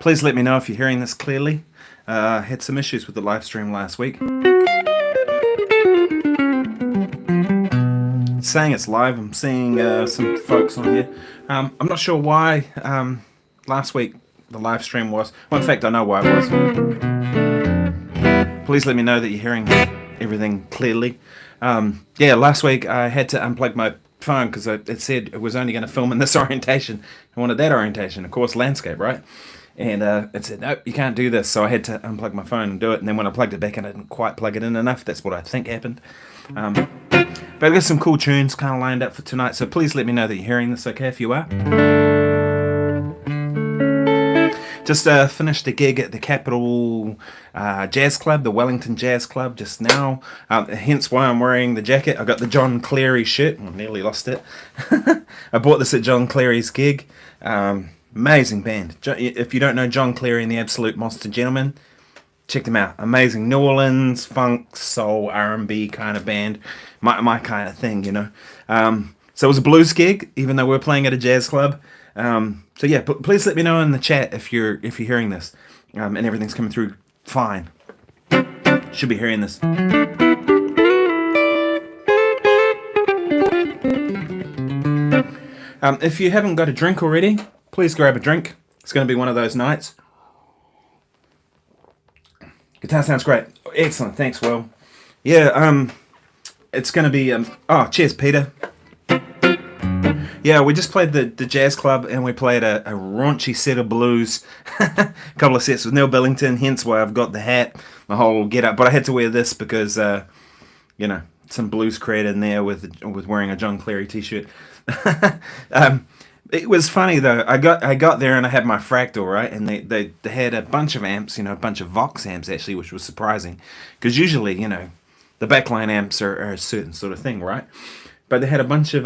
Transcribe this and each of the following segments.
Please let me know if you're hearing this clearly. I had some issues with the live stream last week. It's saying it's live. I'm seeing some folks on here. I'm not sure why last week the live stream was. Well, in fact, I know why it was. Please let me know that you're hearing everything clearly. Yeah, last week I had to unplug my phone because it said it was only going to film in this orientation. I wanted that orientation, of course, landscape, right? And it said, nope, you can't do this. So I had to unplug my phone and do it. And then when I plugged it back in, I didn't quite plug it in enough. That's what I think happened. But I've got some cool tunes kind of lined up for tonight. So please let me know that you're hearing this okay if you are. Just finished a gig at the Capital Jazz Club, the Wellington Jazz Club, just now. Hence why I'm wearing the jacket. I got the John Cleary shirt. I nearly lost it. I bought this at John Cleary's gig. Amazing band. If you don't know John Cleary and the Absolute Monster Gentlemen, check them out. Amazing New Orleans funk, soul, R&B kind of band. My kind of thing, you know. So it was a blues gig, even though we were playing at a jazz club. So yeah, please let me know in the chat if you're hearing this and everything's coming through fine. Should be hearing this. If you haven't got a drink already, please grab a drink. It's going to be one of those nights. Guitar sounds great. Excellent. Thanks, Will. Yeah, it's going to be... oh, cheers, Peter. Yeah, we just played the jazz club and we played a raunchy set of blues. A couple of sets with Neil Billington, hence why I've got the hat, the whole get-up. But I had to wear this because, you know, some blues cred in there with wearing a John Cleary t-shirt. It was funny though. I got there and I had my Fractal, right, and they had a bunch of amps, you know, a bunch of Vox amps actually, which was surprising, because usually, you know, the backline amps are a certain sort of thing, right? But they had a bunch of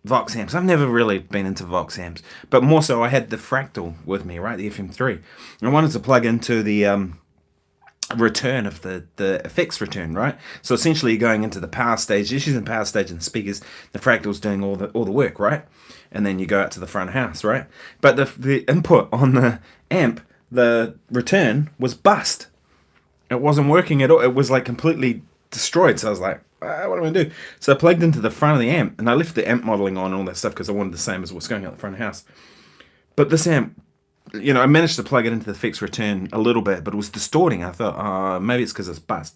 Vox amps. I've never really been into Vox amps, but more so I had the Fractal with me, right, the FM3. And I wanted to plug into the return of the effects return, right? So essentially you're going into the power stage, just using the power stage and the speakers, the Fractal's doing all the work, right? And then you go out to the front house, right? But the input on the amp, the return, was bust. It wasn't working at all. It was like completely destroyed. So I was like, what am I going to do? So I plugged into the front of the amp, and I left the amp modeling on and all that stuff because I wanted the same as what's going out the front of the house. But this amp, you know, I managed to plug it into the effects return a little bit, but it was distorting. I thought, maybe it's because it's bust.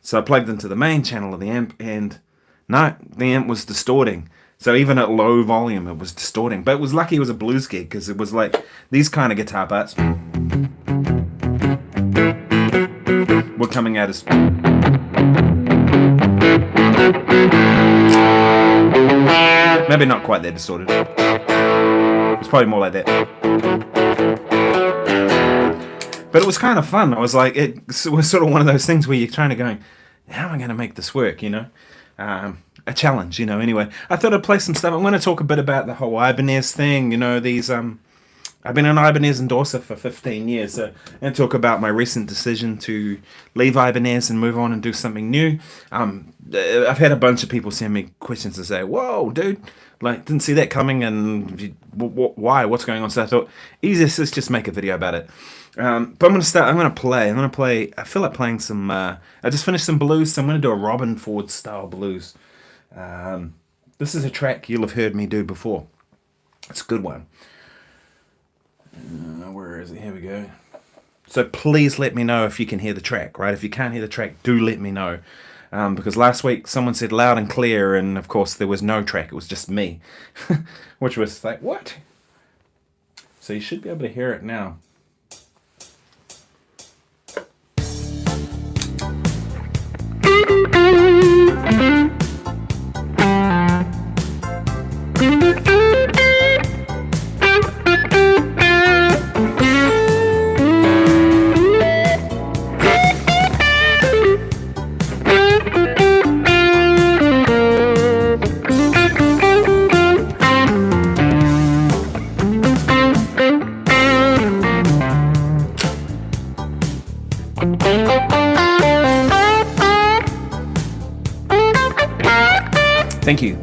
So I plugged into the main channel of the amp, and no, the amp was distorting. So even at low volume, it was distorting. But it was lucky it was a blues gig, because it was like these kind of guitar parts were coming out as... Maybe not quite that distorted. It's probably more like that. But it was kind of fun. I was like, it was sort of one of those things where you're trying to go, how am I going to make this work, you know? A challenge, you know. Anyway, I thought I'd play some stuff. I'm going to talk a bit about the whole Ibanez thing, you know, these... I've been an Ibanez endorser for 15 years, so I'm going to talk about my recent decision to leave Ibanez and move on and do something new. I've had a bunch of people send me questions and say, whoa, dude, like, didn't see that coming, and why, what's going on? So I thought, easiest is just make a video about it. But I'm going to play, I feel like playing some, I just finished some blues, so I'm going to do a Robin Ford style blues. This is a track you'll have heard me do before. It's a good one. Where is it? Here we go. So please let me know if you can hear the track, right? If you can't hear the track, do let me know. Because last week someone said loud and clear, and of course there was no track, it was just me. Which was like, what? So you should be able to hear it now. Thank you.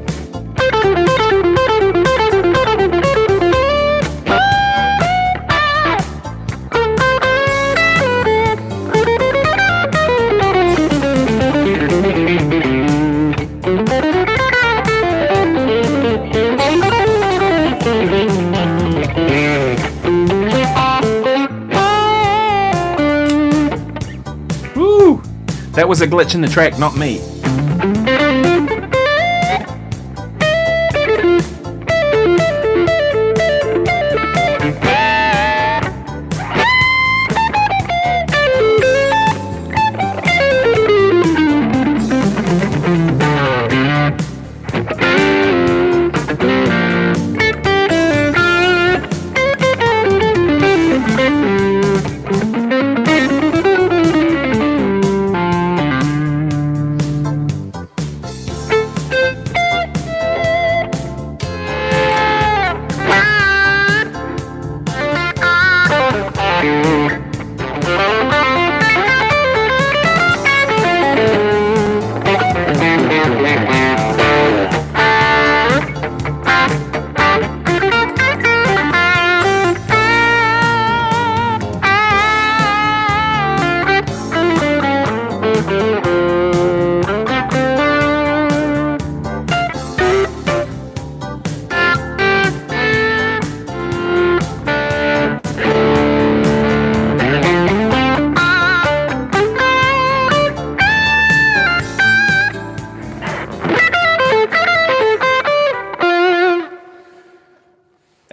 That was a glitch in the track, not me.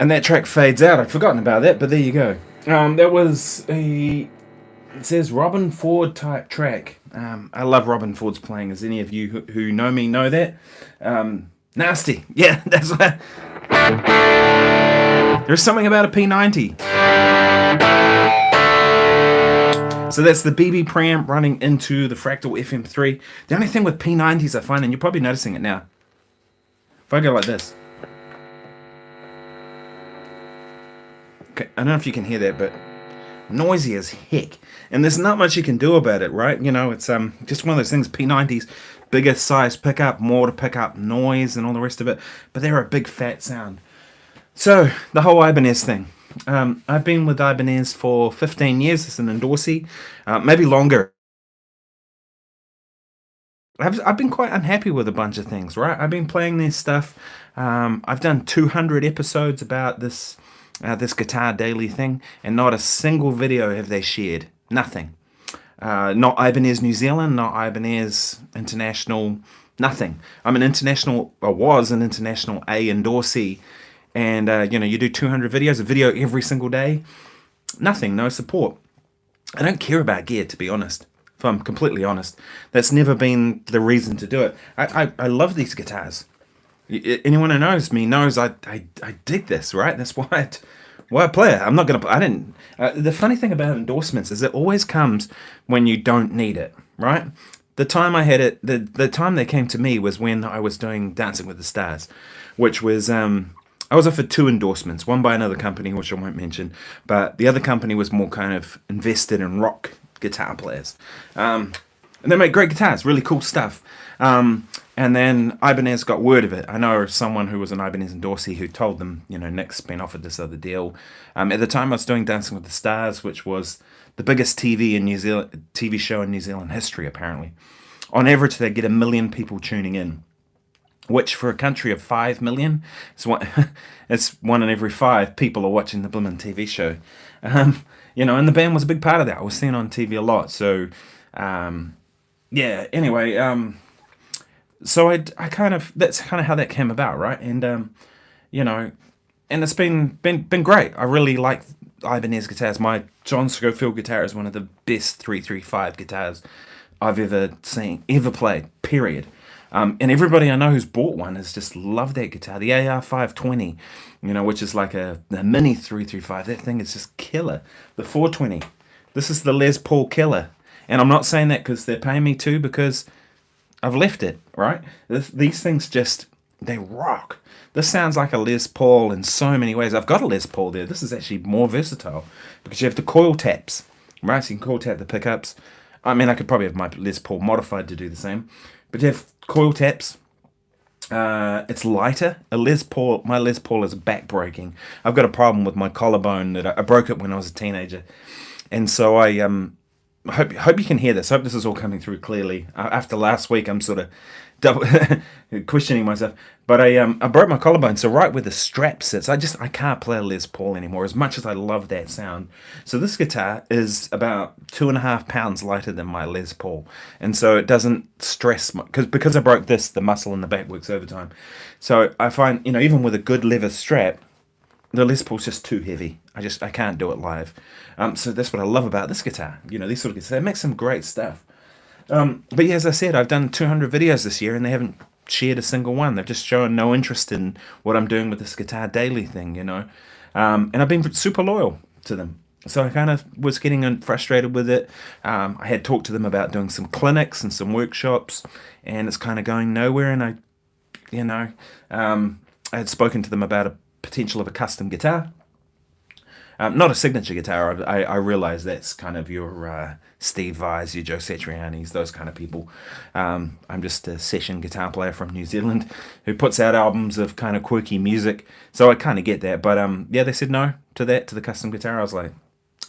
And that track fades out. I'd forgotten about that, but there you go. That was it says Robin Ford type track. I love Robin Ford's playing, as any of you who know me know that. Nasty. Yeah, that's what. There's something about a P90. So that's the BB preamp running into the Fractal FM3. The only thing with P90s I find, and you're probably noticing it now, if I go like this. Okay, I don't know if you can hear that, but noisy as heck. And there's not much you can do about it, right? You know, it's just one of those things. P90s, bigger size pickup, more to pick up noise and all the rest of it. But they're a big fat sound. So, the whole Ibanez thing. I've been with Ibanez for 15 years as an endorsee, maybe longer. I've been quite unhappy with a bunch of things, right? I've been playing their stuff. I've done 200 episodes about this Guitar Daily thing, and not a single video have they shared. Nothing. Not Ibanez New Zealand, not Ibanez International, nothing. I'm an international, or was an international A endorsee, and you do 200 videos, a video every single day. Nothing, no support. I don't care about gear, to be honest. If I'm completely honest, that's never been the reason to do it. I love these guitars. Anyone who knows me knows I dig this, right? That's why I play it. I'm not gonna. I didn't. The funny thing about endorsements is it always comes when you don't need it, right? The time I had it, the time they came to me was when I was doing Dancing with the Stars, which was I was offered 2 endorsements, one by another company, which I won't mention, but the other company was more kind of invested in rock guitar players. And they make great guitars, really cool stuff. And then Ibanez got word of it. I know someone who was an Ibanez endorsee who told them, Nick's been offered this other deal. At the time I was doing Dancing with the Stars, which was the biggest TV show in New Zealand history, apparently. On average, they get 1 million people tuning in, which for a country of 5 million, it's 1 in every 5 people are watching the blimmin' TV show. And the band was a big part of that. I was seen on TV a lot. So, anyway, so I kind of, that's kind of how that came about, right? And, and it's been great. I really like Ibanez guitars. My John Scofield guitar is one of the best 335 guitars I've ever seen, ever played, period. And everybody I know who's bought one has just loved that guitar. The AR520, which is like a mini 335. That thing is just killer. The 420. This is the Les Paul killer. And I'm not saying that because they're paying me to, because I've left it, right? These things just, they rock. This sounds like a Les Paul in so many ways. I've got a Les Paul there. This is actually more versatile because you have the coil taps, right? So you can coil tap the pickups. I mean, I could probably have my Les Paul modified to do the same. But you have coil taps. It's lighter. My Les Paul is back breaking. I've got a problem with my collarbone that I broke it when I was a teenager. And so I hope you can hear this. I hope this is all coming through clearly. After last week, I'm sort of double questioning myself. But I broke my collarbone, so right where the strap sits, I can't play a Les Paul anymore. As much as I love that sound, so this guitar is about 2.5 pounds lighter than my Les Paul, and so it doesn't stress because I broke this. The muscle in the back works overtime, so I find even with a good leather strap, the Les Paul's just too heavy. I can't do it live. So that's what I love about this guitar. These sort of guitars, they make some great stuff. But yeah, as I said, I've done 200 videos this year and they haven't shared a single one. They've just shown no interest in what I'm doing with this guitar daily thing, And I've been super loyal to them. So I kind of was getting frustrated with it. I had talked to them about doing some clinics and some workshops, and it's kind of going nowhere. And I had spoken to them about a potential of a custom guitar. Not a signature guitar. I realize that's kind of your Steve Vais, your Joe Satriani's, those kind of people. I'm just a session guitar player from New Zealand who puts out albums of kind of quirky music. So I kind of get that. But yeah, they said no to the custom guitar. I was like,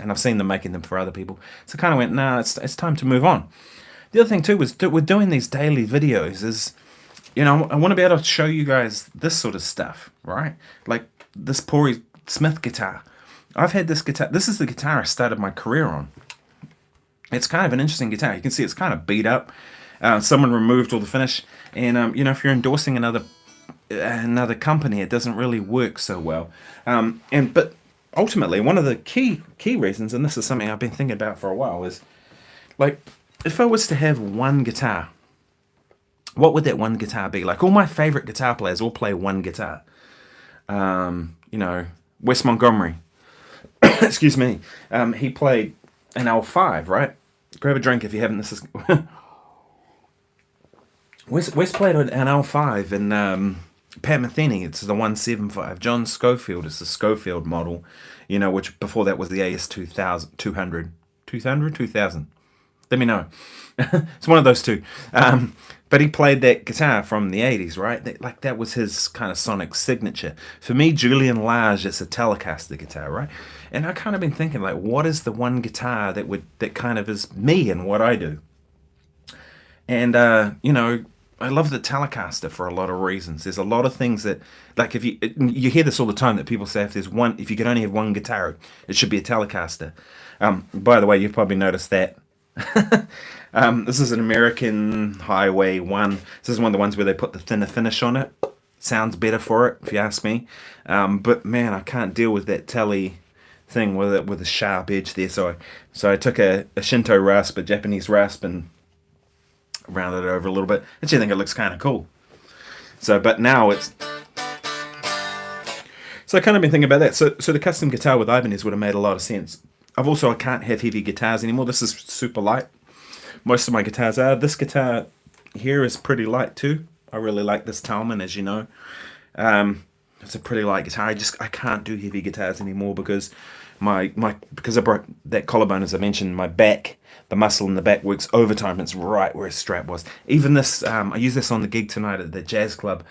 and I've seen them making them for other people. So I kind of went, nah, it's time to move on. The other thing too was we're doing these daily videos is, I want to be able to show you guys this sort of stuff, right? Like this Pori Smith guitar. I've had this guitar. This is the guitar I started my career on. It's kind of an interesting guitar. You can see it's kind of beat up. Someone removed all the finish, and if you're endorsing another company, it doesn't really work so well. But ultimately, one of the key reasons, and this is something I've been thinking about for a while, is like if I was to have one guitar, what would that one guitar be? Like all my favorite guitar players all play one guitar. Wes Montgomery. Excuse me. He played an L5, right? Grab a drink if you haven't. This is Wes played an L5, and Pat Metheny, it's the 175. John Schofield is the Schofield model, which before that was the AS 2000, 200, 2000. Let me know. It's one of those two. But he played that guitar from the 80s, right? That was his kind of sonic signature. For me, Julian Lage, it's a Telecaster guitar, right? And I kind of been thinking, like, what is the one guitar that kind of is me and what I do? And, I love the Telecaster for a lot of reasons. There's a lot of things that, like, if you hear this all the time, that people say if you could only have one guitar, it should be a Telecaster. By the way, you've probably noticed that. This is an American Highway 1. This is one of the ones where they put the thinner finish on it. Sounds better for it, if you ask me. But man, I can't deal with that telly thing with a sharp edge there. So I took a Shinto rasp, a Japanese rasp, and rounded it over a little bit. I actually think it looks kind of cool. But now it's... So I kind of been thinking about that. So the custom guitar with Ibanez would have made a lot of sense. I can't have heavy guitars anymore. This is super light. Most of my guitars are. This guitar here is pretty light too. I really like this Talman, as you know. It's a pretty light guitar. I can't do heavy guitars anymore because because I broke that collarbone, as I mentioned. My back, the muscle in the back works overtime. It's right where his strap was. Even this, I use this on the gig tonight at the jazz club,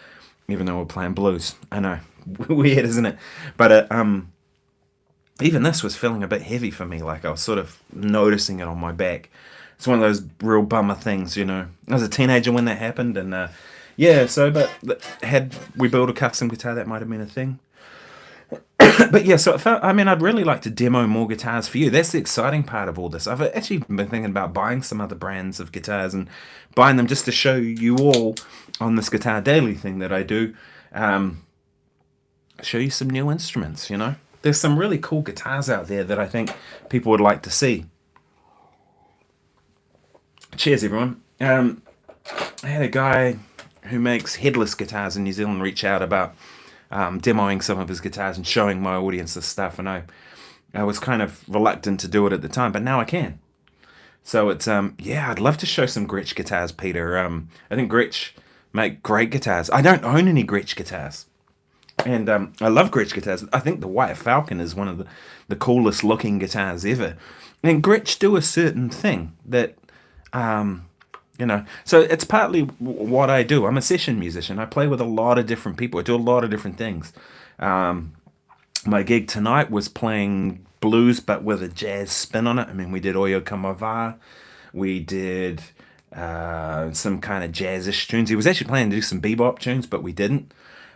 even though we're playing blues. I know, weird, isn't it? But even this was feeling a bit heavy for me. Like I was sort of noticing it on my back. It's one of those real bummer things, I was a teenager when that happened, and but had we built a custom guitar, that might have been a thing. But yeah, so I'd really like to demo more guitars for you. That's the exciting part of all this. I've actually been thinking about buying some other brands of guitars and buying them just to show you all on this Guitar Daily thing that I do. Show you some new instruments, There's some really cool guitars out there that I think people would like to see. Cheers, everyone. I had a guy who makes headless guitars in New Zealand reach out about demoing some of his guitars and showing my audience this stuff, and I was kind of reluctant to do it at the time, but now I can. So it's I'd love to show some Gretsch guitars, Peter. I think Gretsch make great guitars. I don't own any Gretsch guitars, and I love Gretsch guitars. I think the White Falcon is one of the coolest looking guitars ever, and Gretsch do a certain thing that so it's partly what I do. I'm a session musician. I play with a lot of different people. I do a lot of different things. My gig tonight was playing blues, but with a jazz spin on it. I mean, we did Oyo Kamava, we did some kind of jazzish tunes. He was actually planning to do some bebop tunes, but we didn't.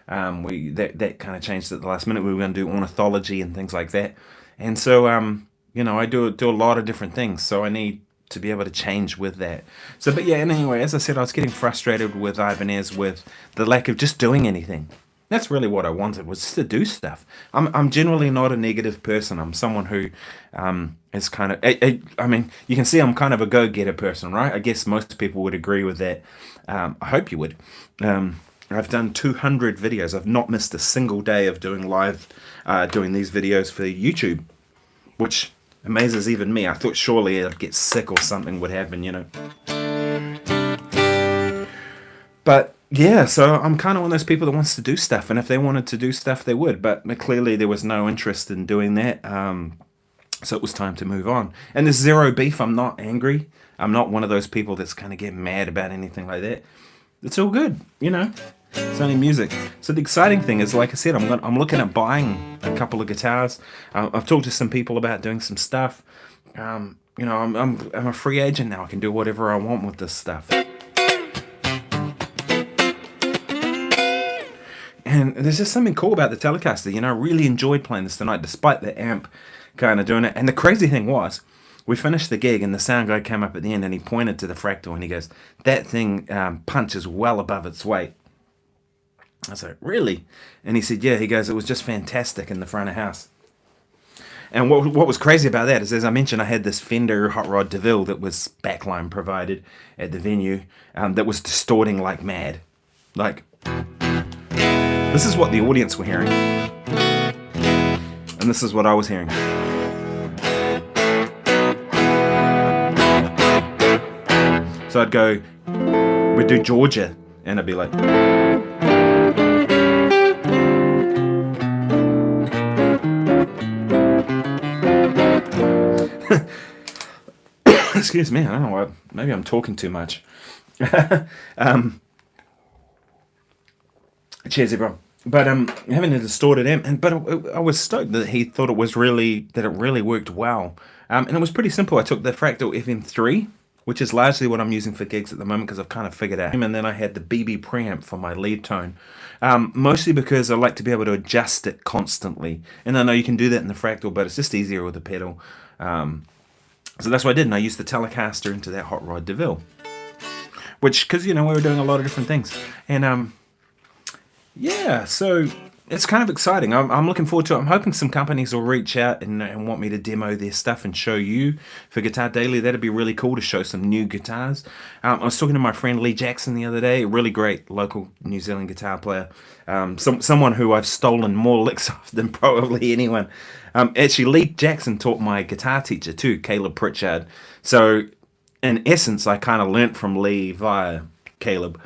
We that kind of changed at the last minute. We were going to do ornithology and things like that, and so I do a lot of different things. So I need to be able to change with that. So, but yeah, and anyway, as I said, I was getting frustrated with Ibanez with the lack of just doing anything. That's really what I wanted, was just to do stuff. I'm generally not a negative person. I'm someone who is kind of, I mean, you can see I'm kind of a go-getter person, right? I guess most people would agree with that. I hope you would. I've done 200 videos. I've not missed a single day of doing these videos for YouTube, which amazes even me. I thought surely I'd get sick or something would happen, But yeah, so I'm kind of one of those people that wants to do stuff, and if they wanted to do stuff, they would. But clearly there was no interest in doing that, so it was time to move on. And there's zero beef. I'm not angry. I'm not one of those people that's kind of get mad about anything like that. It's all good, It's only music. So the exciting thing is, like I said, I'm looking at buying a couple of guitars. I've talked to some people about doing some stuff. I'm a free agent now. I can do whatever I want with this stuff. And there's just something cool about the Telecaster. I really enjoyed playing this tonight, despite the amp kind of doing it. And the crazy thing was, we finished the gig, and the sound guy came up at the end, and he pointed to the Fractal, and he goes, "That thing punches well above its weight." I was like, "Really?" And he said, "Yeah." He goes, "It was just fantastic in the front of house." And what was crazy about that is, as I mentioned, I had this Fender Hot Rod DeVille that was backline provided at the venue that was distorting like mad. Like, this is what the audience were hearing. And this is what I was hearing. So I'd go, we'd do Georgia, and I'd be like... Excuse me, I don't know why. Maybe I'm talking too much. Cheers, everyone. But having a distorted amp, but I was stoked that he thought it really worked well. And it was pretty simple. I took the Fractal FM3, which is largely what I'm using for gigs at the moment because I've kind of figured out. And then I had the BB preamp for my lead tone, mostly because I like to be able to adjust it constantly. And I know you can do that in the Fractal, but it's just easier with the pedal. So that's what I did, and I used the Telecaster into that Hot Rod DeVille, which, because we were doing a lot of different things, and yeah, so it's kind of exciting. I'm looking forward to it. I'm hoping some companies will reach out and want me to demo their stuff and show you for Guitar Daily. That'd be really cool to show some new guitars. I was talking to my friend Lee Jackson the other day, a really great local New Zealand guitar player, someone who I've stolen more licks off than probably anyone. Actually, Lee Jackson taught my guitar teacher too, Caleb Pritchard. So in essence, I kind of learnt from Lee via Caleb.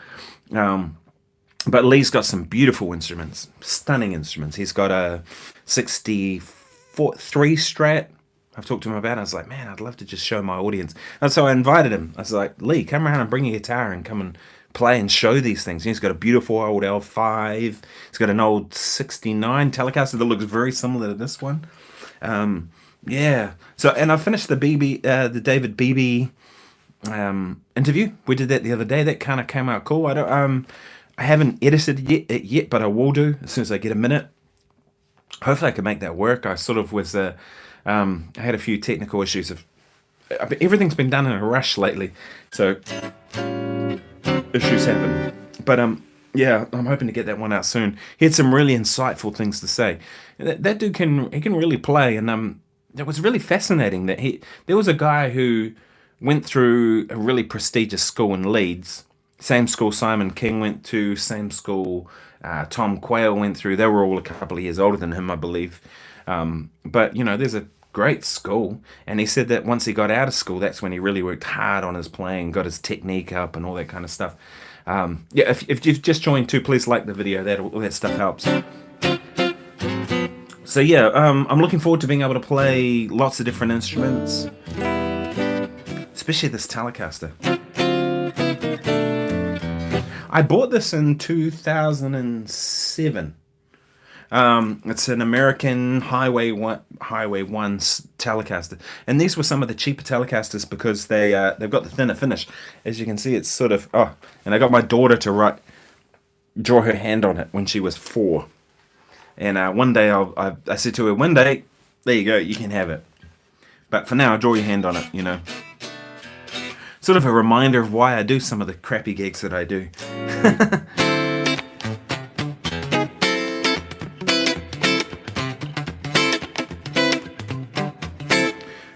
But Lee's got some beautiful instruments, stunning instruments. He's got a 64 Strat. I've talked to him about it. I was like, man, I'd love to just show my audience. And so I invited him. I was like, Lee, come around and bring your guitar and come and play and show these things. He's got a beautiful old L5. He's got an old 69 Telecaster that looks very similar to this one. Yeah. So, and I finished the David Beebe interview. We did that the other day. That kind of came out cool. I haven't edited it yet, but I will do as soon as I get a minute. Hopefully I can make that work. I sort of was, I had a few technical issues. Everything's been done in a rush lately, so issues happen. But yeah, I'm hoping to get that one out soon. He had some really insightful things to say. That dude can really play, and it was really fascinating that there was a guy who went through a really prestigious school in Leeds. Same school Simon King went to, same school Tom Quayle went through. They were all a couple of years older than him, I believe. But, there's a great school. And he said that once he got out of school, that's when he really worked hard on his playing, got his technique up and all that kind of stuff. Yeah, if you've just joined too, please like the video. All that stuff helps. So yeah, I'm looking forward to being able to play lots of different instruments. Especially this Telecaster. I bought this in 2007. It's an American Highway One Telecaster, and these were some of the cheaper Telecasters because they've got the thinner finish. As you can see, it's sort of and I got my daughter to draw her hand on it when she was 4, and one day I said to her, one day, there you go, you can have it, but for now, draw your hand on it. Sort of a reminder of why I do some of the crappy gigs that I do.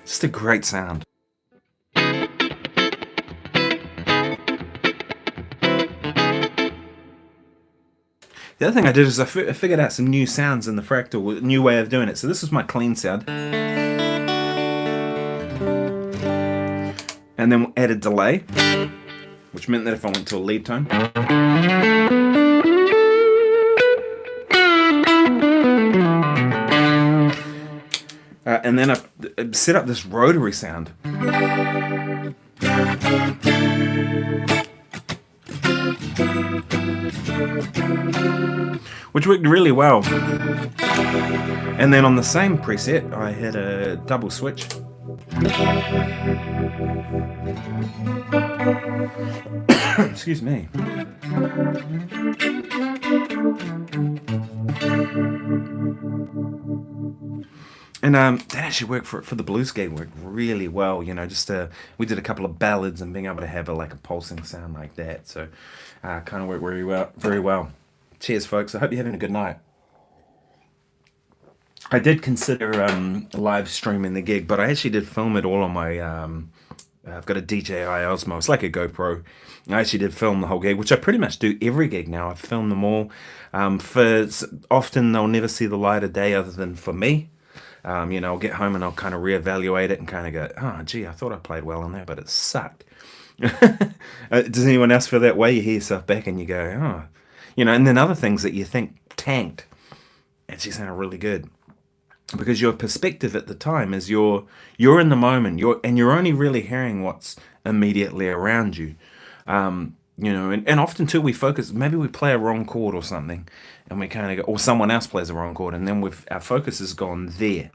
Just a great sound. The other thing I did is I figured out some new sounds in the fractal, a new way of doing it. So this is my clean sound. And then added delay, which meant that if I went to a lead tone, and then I set up this rotary sound, which worked really well. And then on the same preset, I had a double switch. Excuse me. And that actually worked for the blues gig. Worked really well, Just we did a couple of ballads and being able to have a pulsing sound like that. So kind of worked very well. Cheers, folks. I hope you're having a good night. I did consider live streaming the gig, but I actually did film it all on my. I've got a DJI Osmo. It's like a GoPro. I actually did film the whole gig, which I pretty much do every gig now. I've filmed them all. Often they'll never see the light of day other than for me. I'll get home and I'll kind of reevaluate it and kind of go, oh, gee, I thought I played well on there, but it sucked. Does anyone else feel that way? You hear yourself back and you go, oh. And then other things that you think tanked actually sound really good. Because your perspective at the time is you're in the moment, you're only really hearing what's immediately around you. And often too we focus, maybe we play a wrong chord or something, and we kind of go, or someone else plays a wrong chord, and then our focus has gone there.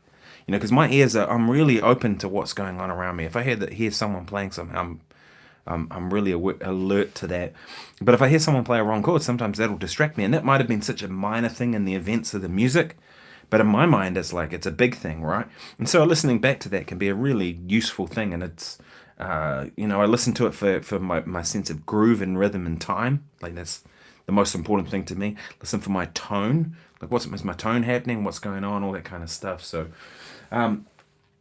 Because my ears I'm really open to what's going on around me. If I hear someone playing something, I'm really alert to that. But if I hear someone play a wrong chord, sometimes that'll distract me, and that might have been such a minor thing in the events of the music. But in my mind, it's it's a big thing, right? And so listening back to that can be a really useful thing. And it's, I listen to it for my sense of groove and rhythm and time. That's the most important thing to me. Listen for my tone. Is my tone happening? What's going on? All that kind of stuff. So, I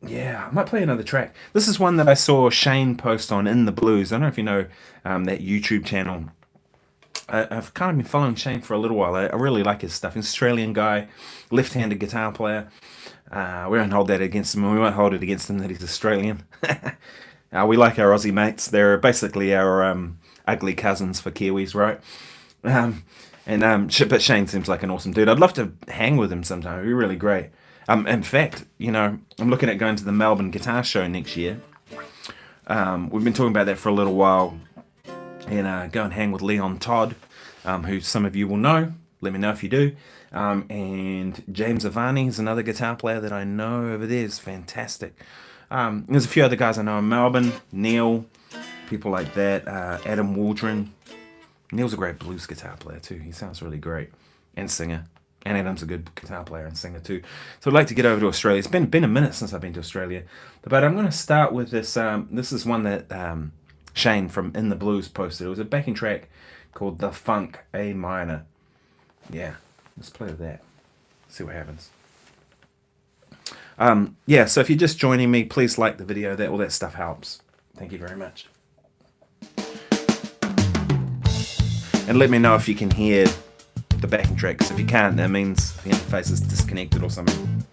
might play another track. This is one that I saw Shane post on In the Blues. I don't know if you know that YouTube channel. I've kind of been following Shane for a little while. I really like his stuff. He's an Australian guy, left-handed guitar player. We won't hold that against him, and we won't hold it against him that he's Australian. We like our Aussie mates. They're basically our ugly cousins for Kiwis, right? But Shane seems like an awesome dude. I'd love to hang with him sometime. It'd be really great. In fact, I'm looking at going to the Melbourne Guitar Show next year. We've been talking about that for a little while. And go and hang with Leon Todd, who some of you will know. Let me know if you do. And James Avani is another guitar player that I know over there. Is fantastic. There's a few other guys I know in Melbourne. Neil, people like that. Adam Waldron. Neil's a great blues guitar player too. He sounds really great. And singer. And Adam's a good guitar player and singer too. So I'd like to get over to Australia. It's been a minute since I've been to Australia. But I'm going to start with this. This is one that... Shane from In the Blues posted. It was a backing track called The Funk A Minor. Yeah, let's play with that. See what happens. So if you're just joining me, please like the video. All that stuff helps. Thank you very much. And let me know if you can hear the backing track. Because if you can't, that means the interface is disconnected or something.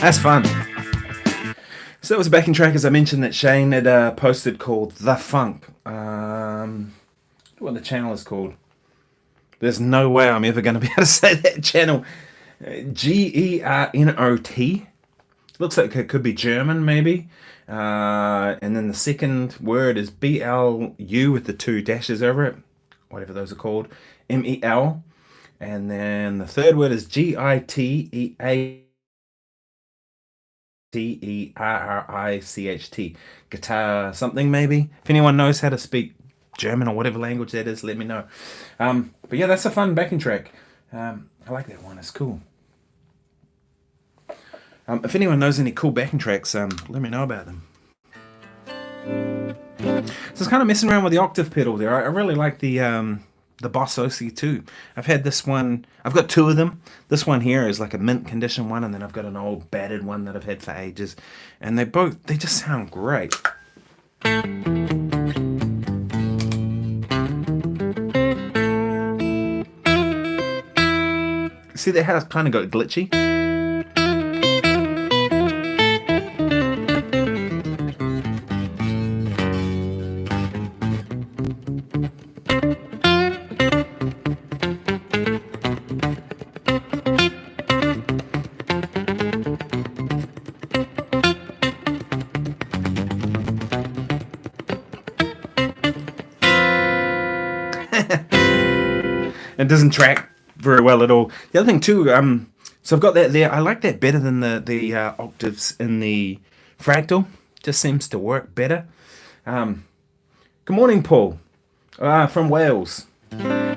That's fun. So that was a backing track, as I mentioned, that Shane had posted called The Funk. What the channel is called. There's no way I'm ever going to be able to say that channel. Gernot. Looks like it could be German, maybe. And then the second word is BLU with the 2 dashes over it. Whatever those are called. MEL. And then the third word is GITEATERRICHT. Guitar something, maybe. If anyone knows how to speak German or whatever language that is, let me know. But yeah, that's a fun backing track. I like that one. It's cool. If anyone knows any cool backing tracks, let me know about them. So it's kind of messing around with the octave pedal there. I really like the Boss OC2. I've had this one. I've got 2 of them. This one here is like a mint condition one, and then I've got an old battered one that I've had for ages. And they just sound great. See that how it's kind of got glitchy? It doesn't track very well at all. The other thing too, so I've got that there. I like that better than the octaves in the fractal. Just seems to work better. Good morning, Paul. From Wales.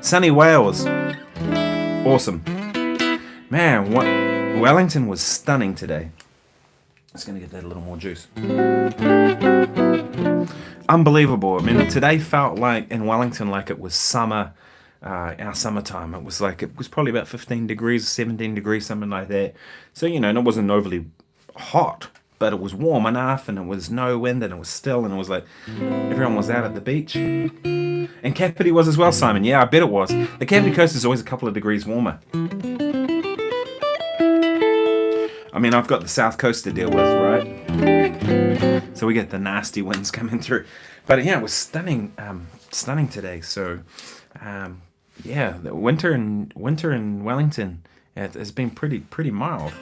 Sunny Wales. Awesome. Man, Wellington was stunning today. Just going to get that a little more juice. Unbelievable. I mean, today felt like in Wellington like it was summer. Our summertime. It was probably about 15 degrees, 17 degrees, something like that. So, and it wasn't overly hot, but it was warm enough, and it was no wind, and it was still, and it was like everyone was out at the beach. And Kapiti was as well, Simon. Yeah, I bet it was. The Kapiti coast is always a couple of degrees warmer. I mean, I've got the south coast to deal with, right? So we get the nasty winds coming through. But yeah, it was stunning today. So, yeah, the winter in Wellington has been pretty mild.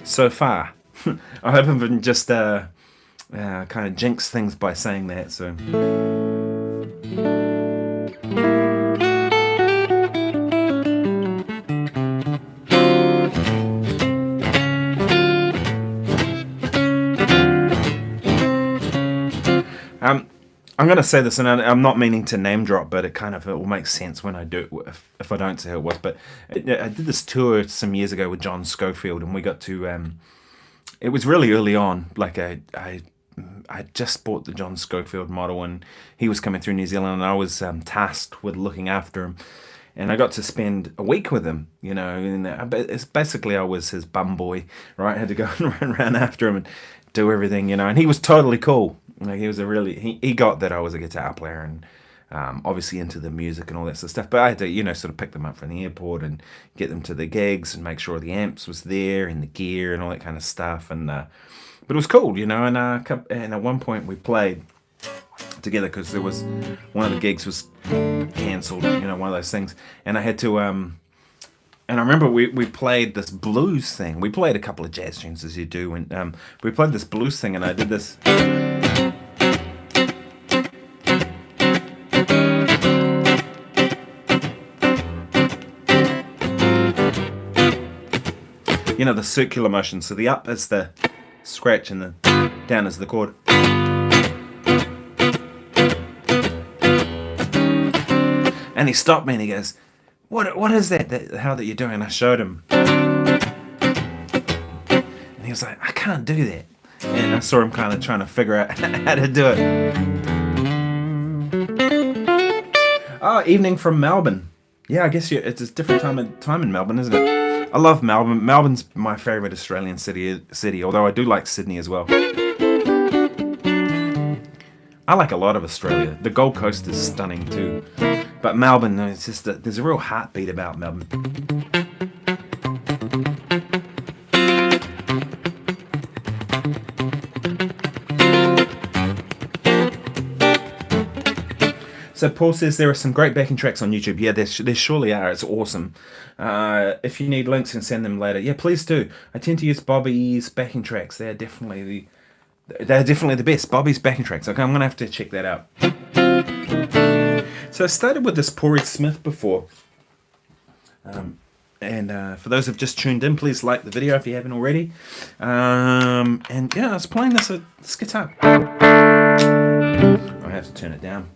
So far. I hope I haven't just kind of jinxed things by saying that. I'm going to say this, and I'm not meaning to name drop, but it will make sense when I do it, if I don't say who it was. But I did this tour some years ago with John Schofield, and we got to. It was really early on. Like I just bought the John Schofield model, and he was coming through New Zealand, and I was tasked with looking after him. And I got to spend a week with him, you know. And it's basically I was his bum boy, right? I had to go and run around after him and do everything, you know. And he was totally cool. Like he was he got that I was a guitar player and obviously into the music and all that sort of stuff. But I had to, you know, sort of pick them up from the airport and get them to the gigs and make sure the amps was there and the gear and all that kind of stuff. And but it was cool, you know. And at one point we played together because there was one of the gigs was cancelled, you know, one of those things. And I had to and I remember we played this blues thing. We played a couple of jazz tunes as you do, and we played this blues thing, and I did this. You know, the circular motion. So the up is the scratch and the down is the chord. And he stopped me and he goes, What is that how that you're doing? And I showed him. And he was like, I can't do that. And I saw him kind of trying to figure out how to do it. Oh, evening from Melbourne. Yeah, I guess it's a different time in Melbourne, isn't it? I love Melbourne. Melbourne's my favourite Australian city, although I do like Sydney as well. I like a lot of Australia. The Gold Coast is stunning too. But Melbourne, it's just there's a real heartbeat about Melbourne. So Paul says there are some great backing tracks on YouTube. Yeah, there surely are. It's awesome. If you need links, and send them later. Yeah, please do. I tend to use Bobby's backing tracks. They're definitely the best. Bobby's backing tracks. Okay, I'm gonna have to check that out. So I started with this Pori Smith before. And for those who've just tuned in, please like the video if you haven't already. And yeah, I was playing this guitar. I have to turn it down.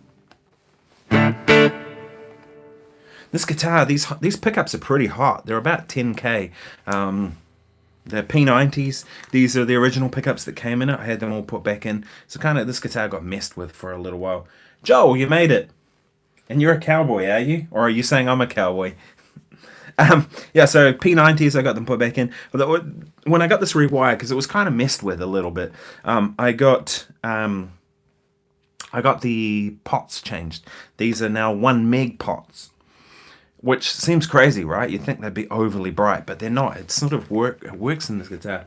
This guitar, these pickups are pretty hot. They're about 10k. They're P90s. These are the original pickups that came in it. I had them all put back in. So kind of this guitar got messed with for a little while. Joel, you made it. And you're a cowboy, are you? Or are you saying I'm a cowboy? Yeah, so P90s, I got them put back in. When I got this rewired, because it was kind of messed with a little bit, I got the pots changed. These are now 1 meg pots, which seems crazy, right? You'd think they'd be overly bright, but they're not. It sort of works in this guitar.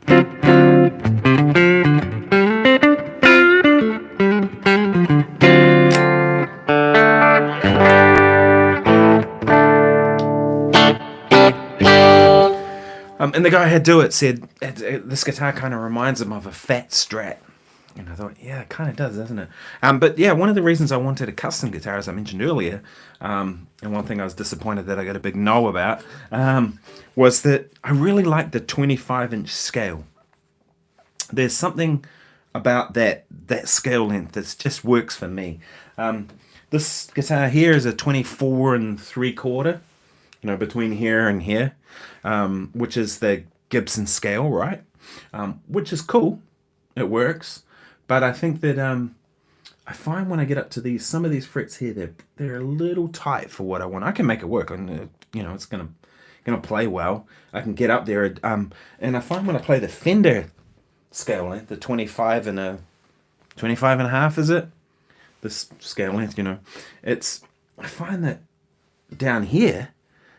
And the guy who do it said, this guitar kind of reminds him of a fat Strat. And I thought, yeah, it kind of does, doesn't it? But yeah, one of the reasons I wanted a custom guitar, as I mentioned earlier, and one thing I was disappointed that I got a big no about, was that I really like the 25-inch scale. There's something about that scale length that just works for me. This guitar here is a 24 3/4, you know, between here and here, which is the Gibson scale, right? Which is cool. It works. But I think that I find when I get up to some of these frets here, they're a little tight for what I want. I can make it work, and you know, it's gonna play well. I can get up there, and I find when I play the Fender scale length, the 25 and a 25.5, is it? This scale length, you know, I find that down here,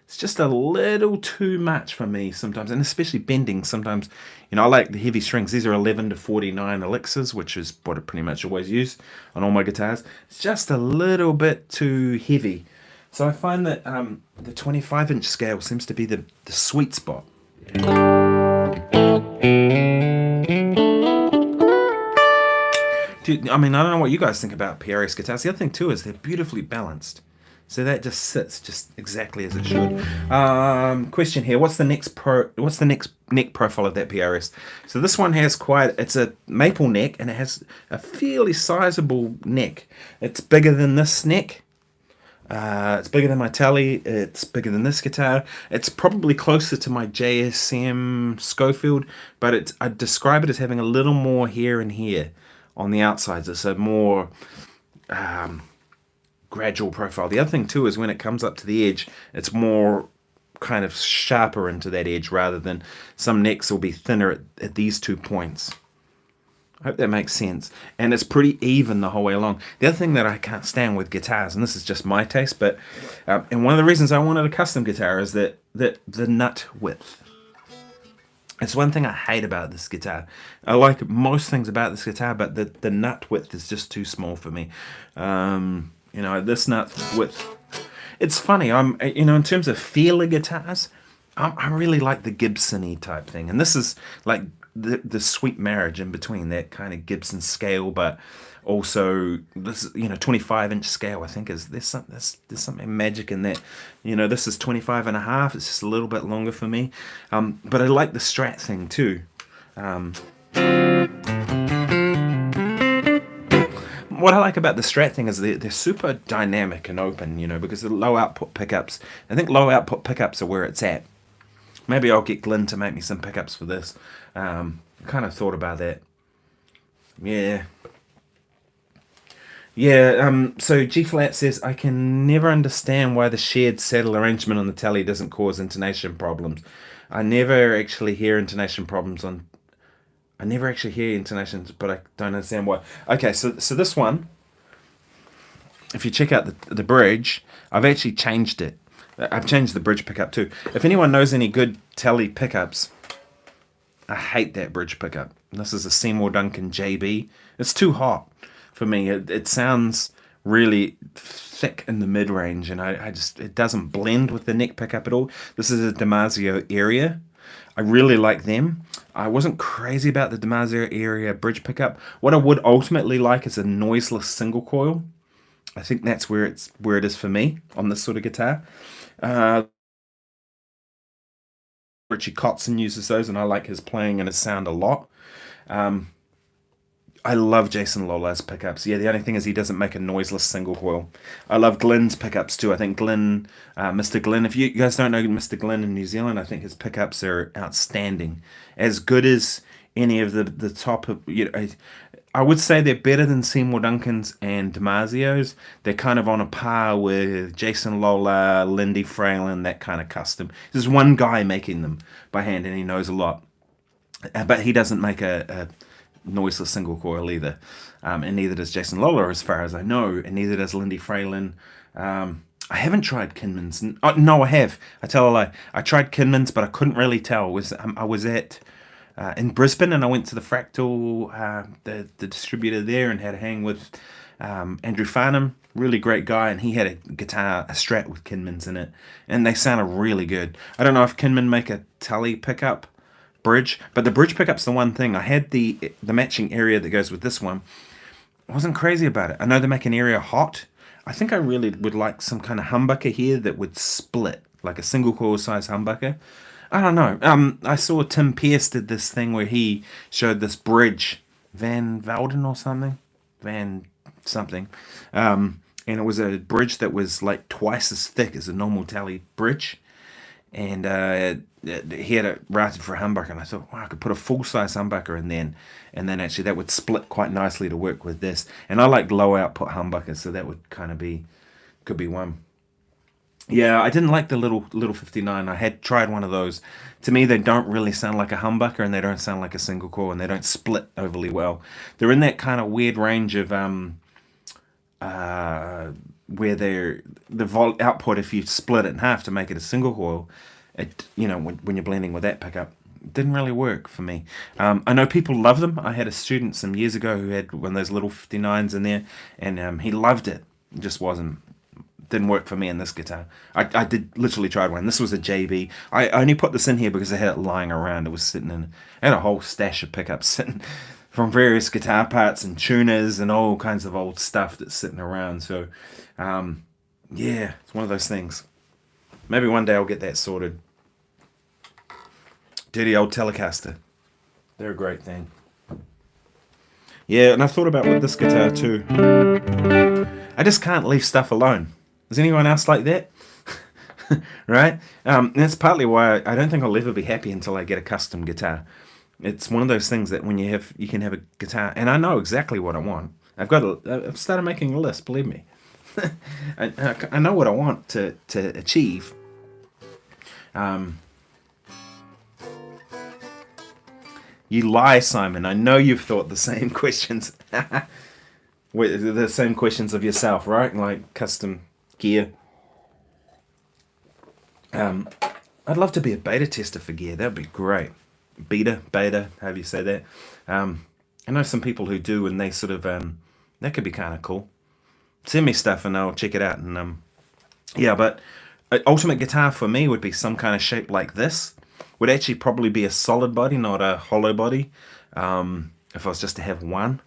it's just a little too much for me sometimes, and especially bending sometimes. You know, I like the heavy strings. These are 11 to 49 Elixirs, which is what I pretty much always use on all my guitars. It's just a little bit too heavy. So I find that the 25-inch scale seems to be the sweet spot. Dude, I mean, I don't know what you guys think about PRS guitars. The other thing too is they're beautifully balanced. So that just sits just exactly as it should. Question here: What's the next neck profile of that PRS? So this one has it's a maple neck, and it has a fairly sizable neck. It's bigger than this neck. It's bigger than my Tele. It's bigger than this guitar. It's probably closer to my JSM Schofield, but I'd describe it as having a little more here and here on the outsides. It's a more gradual profile. The other thing too is when it comes up to the edge, it's more kind of sharper into that edge rather than some necks will be thinner at these 2 points. I hope that makes sense. And it's pretty even the whole way along. The other thing that I can't stand with guitars, and this is just my taste, but and one of the reasons I wanted a custom guitar is that the nut width. It's one thing I hate about this guitar. I like most things about this guitar, but the nut width is just too small for me. This nut width. It's funny. In terms of feeler guitars, I really like the Gibson-y type thing, and this is like the sweet marriage in between that kind of Gibson scale, but also this 25-inch scale. I think there's something magic in that. This is 25 and a half. It's just a little bit longer for me, but I like the Strat thing too. What I like about the Strat thing is they're super dynamic and open, because the low output pickups. I think low output pickups are where it's at. Maybe I'll get Glenn to make me some pickups for this. Kind of thought about that. Yeah. So G Flat says, I can never understand why the shared saddle arrangement on the Tele doesn't cause intonation problems. I never actually hear intonations, but I don't understand why. Okay, so this one, if you check out the bridge, I've actually changed it. I've changed the bridge pickup too. If anyone knows any good Tele pickups, I hate that bridge pickup. This is a Seymour Duncan JB. It's too hot for me. It sounds really thick in the mid-range, and it doesn't blend with the neck pickup at all. This is a Damasio area. I really like them. I wasn't crazy about the Damasio area bridge pickup. What I would ultimately like is a noiseless single coil. I think that's where it is for me on this sort of guitar. Richie Kotzen uses those, and I like his playing and his sound a lot. I love Jason Lola's pickups. Yeah, the only thing is he doesn't make a noiseless single coil. I love Glenn's pickups too. I think Glenn, Mr. Glenn, if you guys don't know Mr. Glenn in New Zealand, I think his pickups are outstanding. As good as any of the top of, I would say they're better than Seymour Duncan's and Damasio's. They're kind of on a par with Jason Lola, Lindy Fralin, that kind of custom. There's one guy making them by hand, and he knows a lot. But he doesn't make a noiseless single coil either. And neither does Jason Lola, as far as I know, and neither does Lindy Fralin. I haven't tried Kinman's. No, I have. I tell a lie. I tried Kinman's, but I couldn't really tell. I was at in Brisbane, and I went to the Fractal, the distributor there, and had a hang with Andrew Farnham, really great guy, and he had a guitar, a Strat with Kinman's in it, and they sounded really good. I don't know if Kinman make a Tully pickup bridge, but the bridge pickup's the one thing. I had the matching area that goes with this one. I wasn't crazy about it. I know they make an area hot. I think I really would like some kind of humbucker here that would split, like a single coil size humbucker. I don't know. I saw Tim Pierce did this thing where he showed this bridge, Van Velden or something, and it was a bridge that was like twice as thick as a normal Tele bridge, and he had it routed for a humbucker, and I thought, wow, I could put a full size humbucker in then, and then actually that would split quite nicely to work with this. And I like low output humbuckers, so that would kind of could be one. Yeah, I didn't like the little 59. I had tried one of those. To me, they don't really sound like a humbucker, and they don't sound like a single coil, and they don't split overly well. They're in that kind of weird range of where the output, if you split it in half to make it a single coil, when you're blending with that pickup, it didn't really work for me. I know people love them. I had a student some years ago who had one of those little 59s in there, and he loved it. It just didn't work for me in this guitar. I did literally tried one. This was a JB. I only put this in here because I had it lying around. It was sitting I had a whole stash of pickups sitting from various guitar parts and tuners and all kinds of old stuff that's sitting around. So Yeah, it's one of those things. Maybe one day I'll get that sorted. Dirty old Telecaster. They're a great thing. Yeah, and I thought about with this guitar too. I just can't leave stuff alone. Is anyone else like that? Right? And that's partly why I don't think I'll ever be happy until I get a custom guitar. It's one of those things that when you can have a guitar, and I know exactly what I want. I've started making a list, believe me. I know what I want to achieve. You lie, Simon. I know you've thought the same questions. The same questions of yourself, right? Like custom gear. I'd love to be a beta tester for gear. That'd be great. Beta, however you say that. I know some people who do, and they sort of that could be kind of cool. Send me stuff and I'll check it out. And yeah, but ultimate guitar for me would be some kind of shape like this. Would actually probably be a solid body, not a hollow body. If I was just to have one,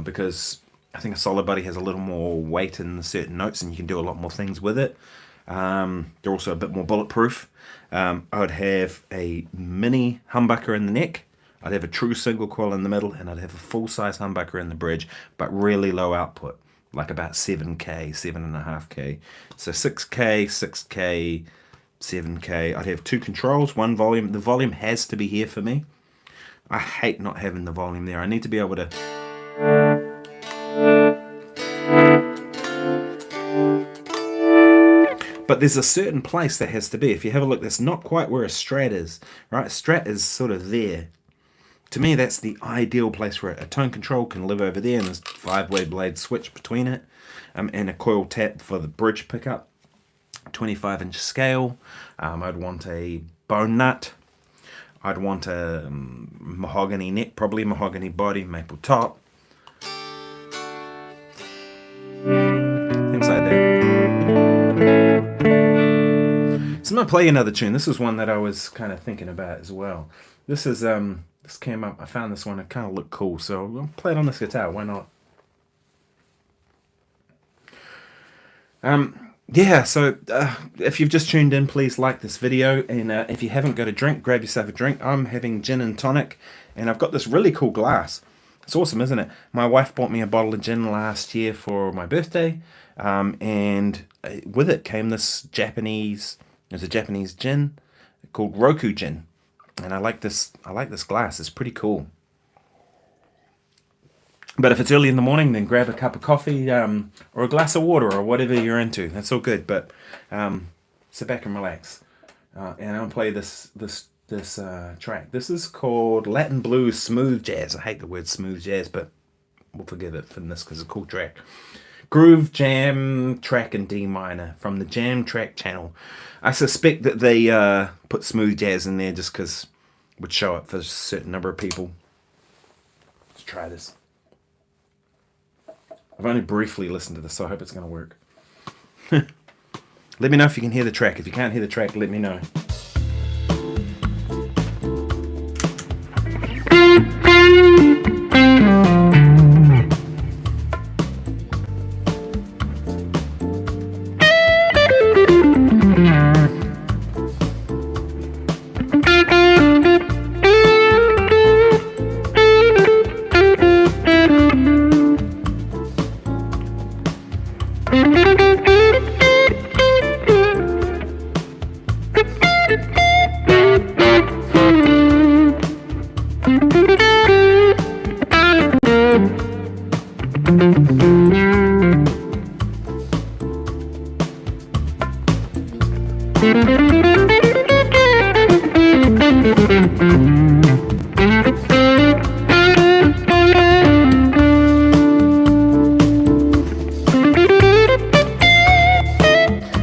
because I think a solid body has a little more weight in certain notes, and you can do a lot more things with it. They're also a bit more bulletproof. I would have a mini humbucker in the neck. I'd have a true single coil in the middle, and I'd have a full-size humbucker in the bridge, but really low output, like about 7K, 7.5K. So 6K, 6K, 7K. I'd have two controls, one volume. The volume has to be here for me. I hate not having the volume there. I need to be able to... But there's a certain place that has to be. If you have a look, that's not quite where a Strat is, right? A Strat is sort of there. To me, that's the ideal place where a tone control can live over there, and there's 5-way blade switch between it, and a coil tap for the bridge pickup. 25-inch scale. I'd want a bone nut. I'd want a mahogany neck, probably mahogany body, maple top. Things like that. So I'm going to play another tune. This is one that I was kind of thinking about as well. This is this came up. I found this one. It kind of looked cool, so I'll play it on this guitar. Why not? Yeah, so if you've just tuned in, please like this video, and if you haven't got a drink, grab yourself a drink. I'm having gin and tonic, and I've got this really cool glass. It's awesome, isn't it? My wife bought me a bottle of gin last year for my birthday, and with it came this Japanese, there's a Japanese gin called Roku gin, and I like this glass. It's pretty cool. But if it's early in the morning, then grab a cup of coffee or a glass of water or whatever you're into. That's all good. But sit back and relax. And I'll play this track. This is called Latin Blues Smooth Jazz. I hate the word smooth jazz, but we'll forgive it for this because it's a cool track. Groove Jam track in D minor from the Jam Track channel. I suspect that they put smooth jazz in there just because it would show up for a certain number of people. Let's try this. I've only briefly listened to this, so I hope it's going to work. Let me know if you can hear the track. If you can't hear the track, let me know.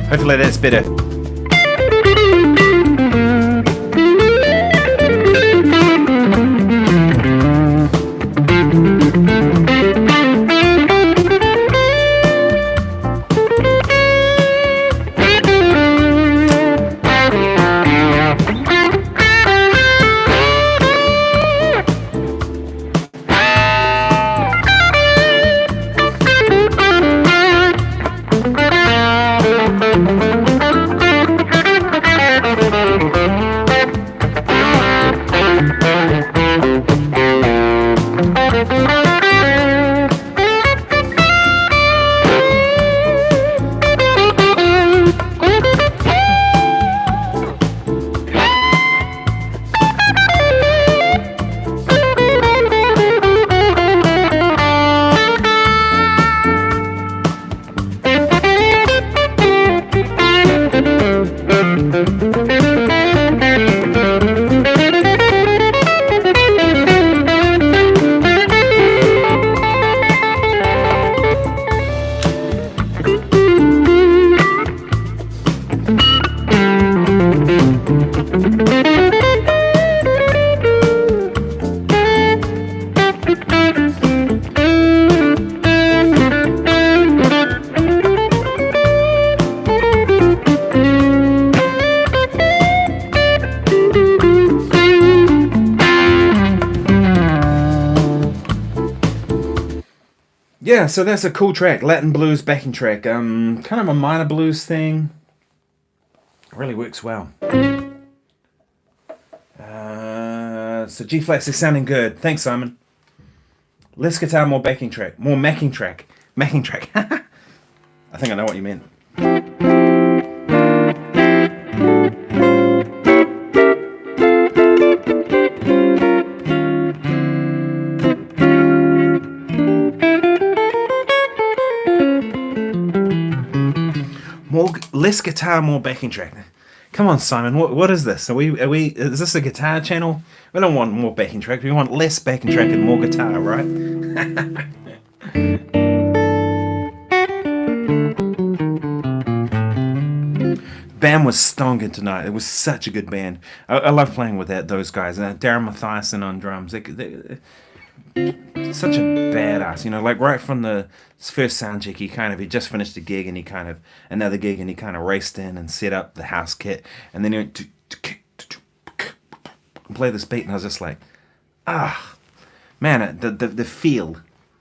Hopefully that's better. Yeah, so that's a cool track, Latin blues backing track. Kind of a minor blues thing. It really works well. So G flat is sounding good. Thanks, Simon. Less guitar, more backing track, more macking track, macking track. I think I know what you meant. Less guitar, more backing track. Come on, Simon. What is this? Are we? Is this a guitar channel? We don't want more backing track. We want less backing track and more guitar, right? Band was stonking tonight. It was such a good band. I love playing with those guys. Darren Mathiasen on drums. They such a badass, like right from the first sound check, he just finished a gig and he kind of another gig and he kind of raced in and set up the house kit and then he went to play this beat and I was just like, man, the feel,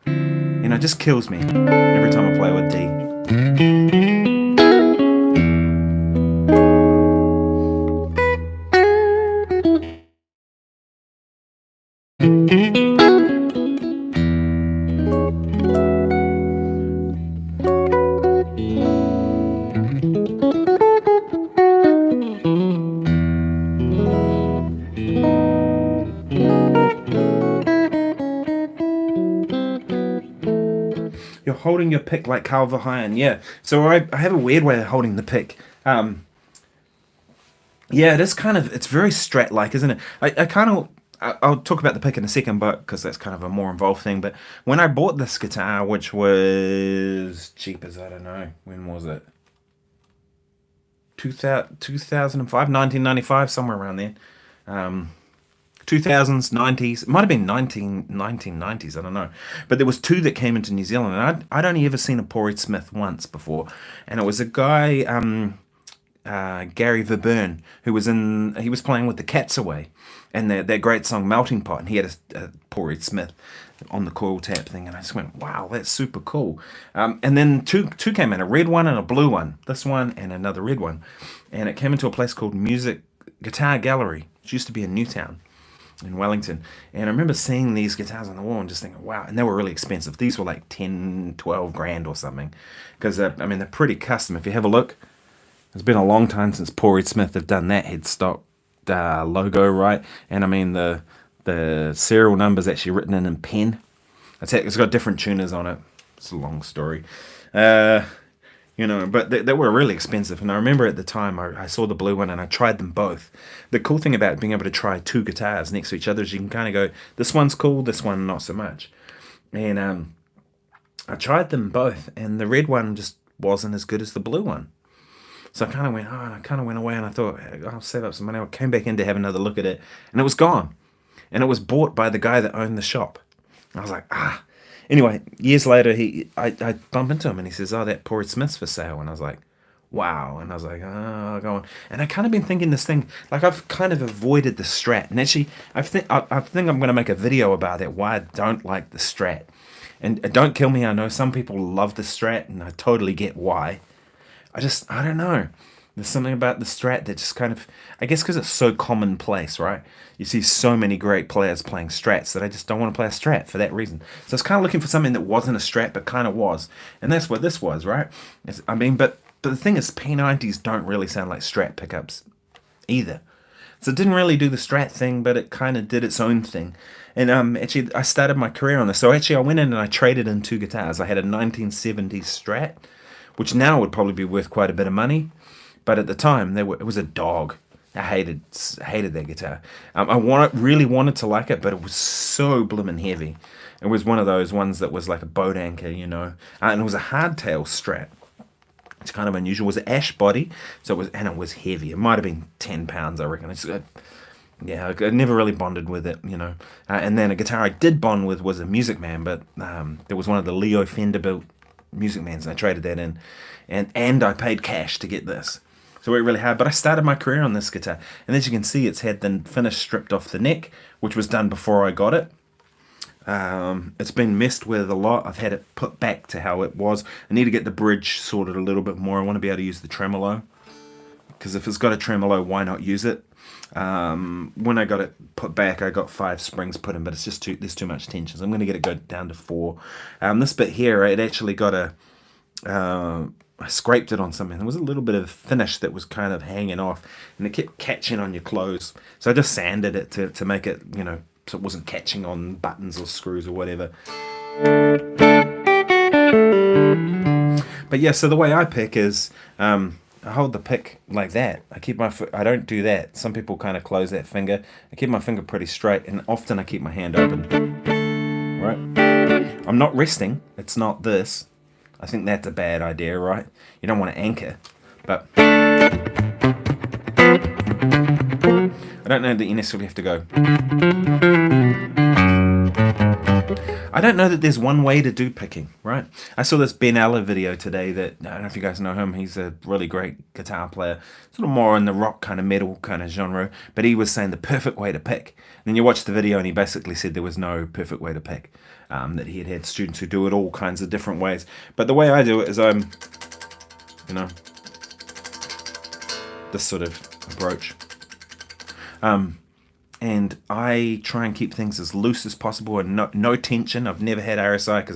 just kills me every time I play with D. Holding your pick like Carl Verheyen, yeah. So I have a weird way of holding the pick. Yeah, it is it's very Strat-like, isn't it? I'll talk about the pick in a second, but because that's kind of a more involved thing. But when I bought this guitar, which was cheap as I don't know, when was it? 2005, 1995, somewhere around there. 2000s, 90s, it might have been 1990s, I don't know. But there was two that came into New Zealand, and I'd only ever seen a Porritt Smith once before. And it was a guy, Gary Verburn, he was playing with the Cats Away, and that great song Melting Pot, and he had a Porritt Smith on the coil tap thing, and I just went, wow, that's super cool. And then two came in, a red one and a blue one, this one and another red one. And it came into a place called Guitar Gallery, which used to be in Newtown in Wellington, and I remember seeing these guitars on the wall and just thinking, wow, and they were really expensive. These were like 10, 12 grand or something, because they're pretty custom. If you have a look, it's been a long time since Porritt Smith have done that headstock logo, right? And the serial number's actually written in pen. It's got different tuners on it. It's a long story. But they were really expensive. And I remember at the time I saw the blue one and I tried them both. The cool thing about being able to try two guitars next to each other is you can kind of go, this one's cool, this one not so much. And I tried them both, and the red one just wasn't as good as the blue one. So I kind of went away and I thought, I'll save up some money. I came back in to have another look at it, and it was gone. And it was bought by the guy that owned the shop. I was like, Anyway, years later, I bump into him and he says, that Porritt Smith's for sale. And I was like, wow. And I was like, go on. And I kind of been thinking this thing, like I've kind of avoided the Strat. And actually, I think I'm going to make a video about that, why I don't like the Strat. And don't kill me, I know some people love the Strat, and I totally get why. I don't know. There's something about the Strat that just kind of, I guess because it's so commonplace, right? You see so many great players playing Strats that I just don't want to play a Strat for that reason. So I was kind of looking for something that wasn't a Strat but kind of was. And that's what this was, right? But the thing is, P90s don't really sound like Strat pickups either. So it didn't really do the Strat thing, but it kind of did its own thing. And actually, I started my career on this. So actually, I went in and I traded in two guitars. I had a 1970s Strat, which now would probably be worth quite a bit of money. But at the time, it was a dog. I hated that guitar. I really wanted to like it, but it was so blimmin' heavy. It was one of those ones that was like a boat anchor, and it was a hardtail Strat. It's kind of unusual. It was an ash body, it was heavy. It might have been 10 pounds, I reckon. I never really bonded with it, And then a guitar I did bond with was a Music Man, but there was one of the Leo Fender built Music Mans, and I traded that in, and I paid cash to get this. So it worked really hard, but I started my career on this guitar, and as you can see, it's had the finish stripped off the neck, which was done before I got it. It's been messed with a lot. I've had it put back to how it was. I need to get the bridge sorted a little bit more. I want to be able to use the tremolo, because if it's got a tremolo, why not use it? When I got it put back, I got 5 springs put in, but it's just there's too much tension, so I'm going to get it go down to 4. This bit here, it actually got I scraped it on something. There was a little bit of finish that was kind of hanging off, and it kept catching on your clothes. So I just sanded it to make it, so it wasn't catching on buttons or screws or whatever. But yeah, so the way I pick is, I hold the pick like that. I keep my foot. I don't do that. Some people kind of close that finger. I keep my finger pretty straight, and often I keep my hand open. Right? I'm not resting. It's not this. I think that's a bad idea, right? You don't want to anchor, but I don't know that you necessarily have to go. I don't know that there's one way to do picking, right? I saw this Ben Eller video today that, I don't know if you guys know him, he's a really great guitar player, sort of more in the rock kind of metal kind of genre, but he was saying the perfect way to pick. And then you watch the video and he basically said there was no perfect way to pick, that he had students who do it all kinds of different ways. But the way I do it is this sort of approach. And I try and keep things as loose as possible and no tension. I've never had RSI because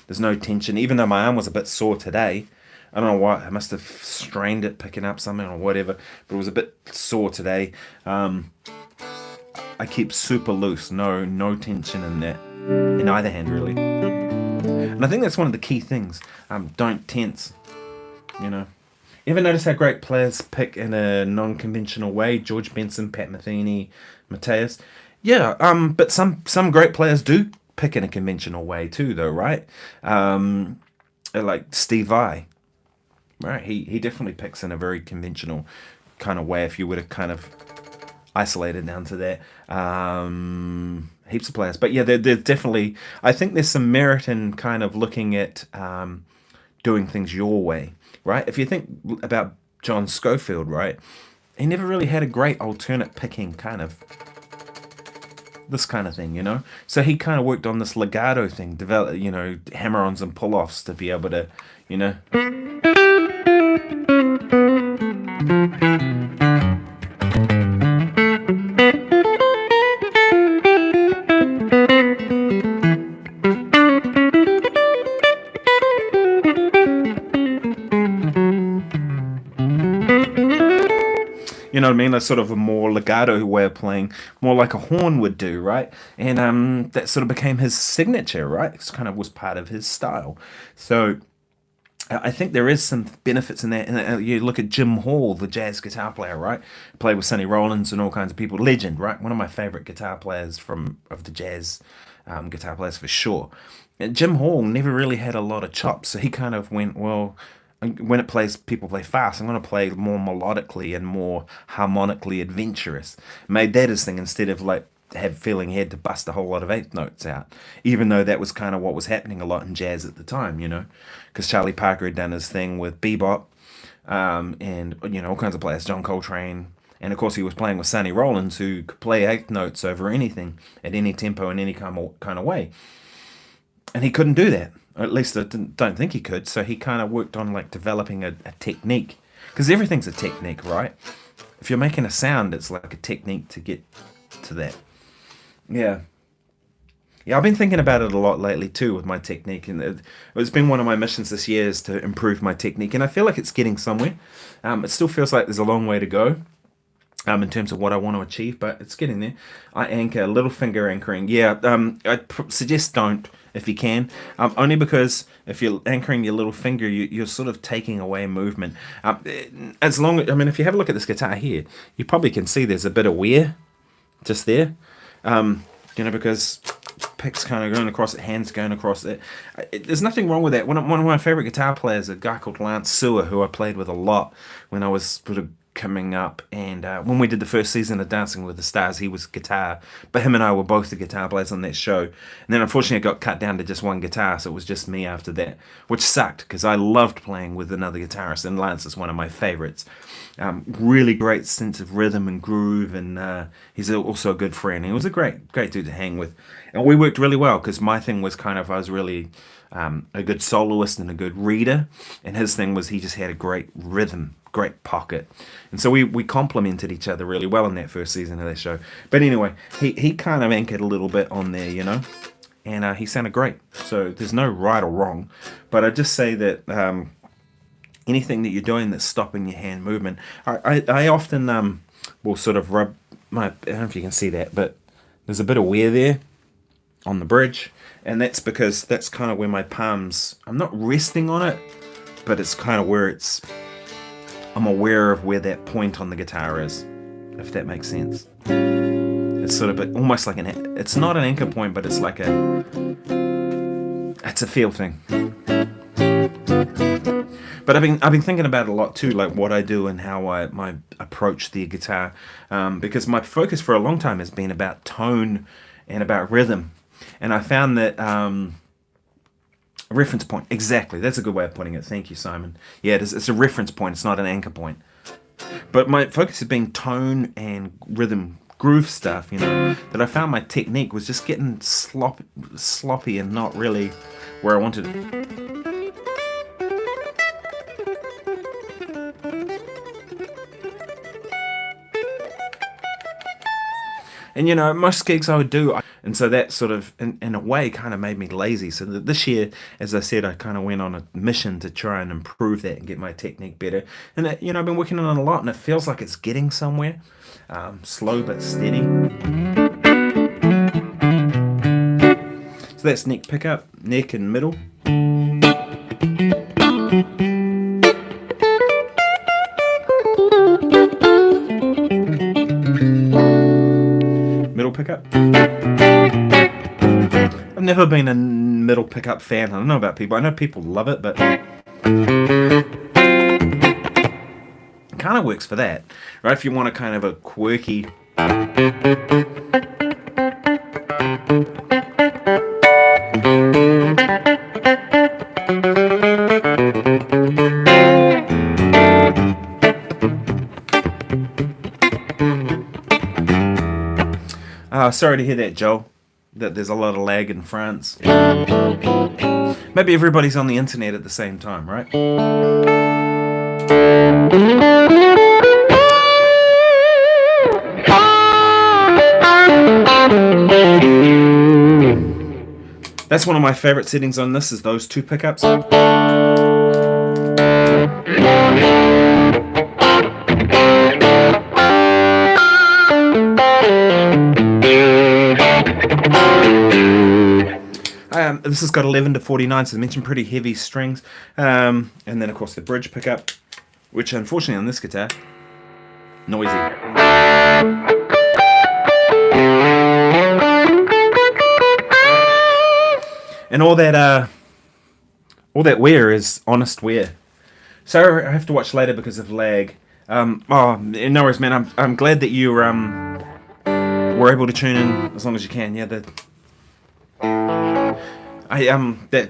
there's no tension. Even though my arm was a bit sore today, I don't know why. I must have strained it picking up something or whatever, but it was a bit sore today. I keep super loose, no tension in that, in either hand really. And I think that's one of the key things. Don't tense, You ever notice how great players pick in a non-conventional way? George Benson, Pat Metheny, Mateus. Yeah, but some great players do pick in a conventional way too, though, right? Like Steve Vai, right? He definitely picks in a very conventional kind of way. If you were to kind of isolate it down to that, heaps of players. But yeah, there's definitely. I think there's some merit in kind of looking at doing things your way. Right? If you think about John Scofield, right? He never really had a great alternate picking kind of this kind of thing, So he kind of worked on this legato thing, develop, hammer-ons and pull-offs to be able to, You know what I mean? That's sort of a more legato way of playing, more like a horn would do, right? And that sort of became his signature, right? It kind of was part of his style. So I think there is some benefits in that. And you look at Jim Hall, the jazz guitar player, right? Played with Sonny Rollins and all kinds of people. Legend, right? One of my favorite guitar players of the jazz guitar players for sure. And Jim Hall never really had a lot of chops, so he kind of went, well, when people play fast, I'm going to play more melodically and more harmonically adventurous. Made that his thing instead of feeling he had to bust a whole lot of eighth notes out, even though that was kind of what was happening a lot in jazz at the time, because Charlie Parker had done his thing with bebop, and all kinds of players, John Coltrane, and of course he was playing with Sonny Rollins, who could play eighth notes over anything at any tempo in any kind of way, and he couldn't do that. Or at least I don't think he could. So he kind of worked on developing a technique, because everything's a technique, right? If you're making a sound, it's like a technique to get to that. Yeah, I've been thinking about it a lot lately too with my technique, and it's been one of my missions this year is to improve my technique, and I feel like it's getting somewhere. It still feels like there's a long way to go in terms of what I want to achieve, but it's getting there. I anchor, little finger anchoring. Yeah, I suggest don't if you can, only because if you're anchoring your little finger, you're sort of taking away movement. If you have a look at this guitar here, you probably can see there's a bit of wear just there, because picks kind of going across it, hands going across it. There's nothing wrong with that. One of my favorite guitar players, a guy called Lance Sewer, who I played with a lot when I was sort of coming up, and when we did the first season of Dancing with the Stars, he was guitar, but him and I were both the guitar players on that show. And then unfortunately it got cut down to just one guitar, so it was just me after that, which sucked because I loved playing with another guitarist, and Lance is one of my favorites. Really great sense of rhythm and groove, and he's also a good friend. He was a great dude to hang with, and we worked really well because my thing was I was really a good soloist and a good reader, and his thing was he just had a great rhythm, great pocket, and so we complemented each other really well in that first season of that show. But anyway, he kind of anchored a little bit on there, and he sounded great. So there's no right or wrong, but I just say that anything that you're doing that's stopping your hand movement, I often will sort of rub my, I don't know if you can see that, but there's a bit of wear there on the bridge, and that's because that's kind of where my palms, I'm not resting on it, but it's kind of where I'm aware of where that point on the guitar is, if that makes sense. It's sort of almost like it's not an anchor point, but it's like it's a feel thing. But I've been thinking about it a lot too, like what I do and how I approach the guitar, because my focus for a long time has been about tone and about rhythm, and I found that a reference point, exactly, that's a good way of putting it. Thank you, Simon. Yeah, it's a reference point. It's not an anchor point. But my focus has been tone and rhythm, groove stuff. That I found my technique was just getting sloppy and not really where I wanted it. And most gigs I would do, and so that sort of, in a way, kind of made me lazy. So this year, as I said, I kind of went on a mission to try and improve that and get my technique better. And I've been working on it a lot, and it feels like it's getting somewhere, slow but steady. So that's neck pickup, neck and middle. Middle pickup. I've never been a middle pickup fan. I don't know about people. I know people love it, but it kind of works for that, right? If you want a kind of a quirky, sorry to hear that, Joel, that there's a lot of lag in France. Maybe everybody's on the internet at the same time, right? That's one of my favorite settings on this, is those two pickups. This has got 11 to 49, so I mentioned pretty heavy strings. And then, of course, the bridge pickup, which unfortunately on this guitar, noisy. And all that wear is honest wear. So I have to watch later because of lag. No worries, man. I'm glad that you were able to tune in as long as you can. Yeah, that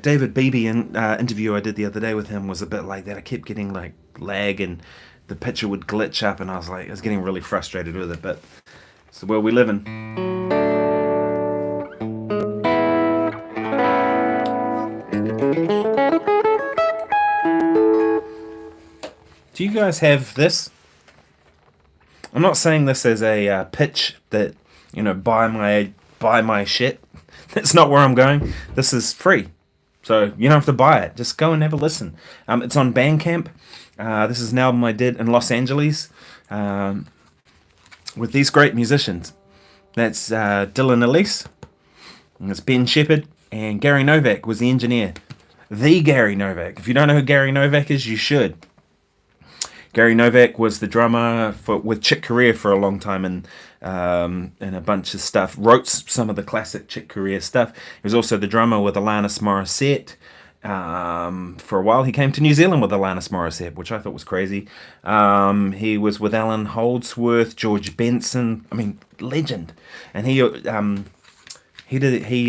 David Beebe interview I did the other day with him was a bit like that. I kept getting like lag and the picture would glitch up, and I was getting really frustrated with it. But it's the world we live in. Do you guys have this? I'm not saying this as a pitch that buy my shit. That's not where I'm going. This is free, so you don't have to buy it. Just go and have a listen. It's on Bandcamp. This is an album I did in Los Angeles with these great musicians. That's Dylan Elise, and it's Ben Shepherd, and Gary Novak was the engineer. The Gary Novak. If you don't know who Gary Novak is, you should. Gary Novak was the drummer with Chick Corea for a long time, and a bunch of stuff. Wrote some of the classic Chick Corea stuff. He was also the drummer with Alanis Morissette, For a while, he came to New Zealand with Alanis Morissette, which I thought was crazy. He was with Alan Holdsworth, George Benson. I mean, legend. And he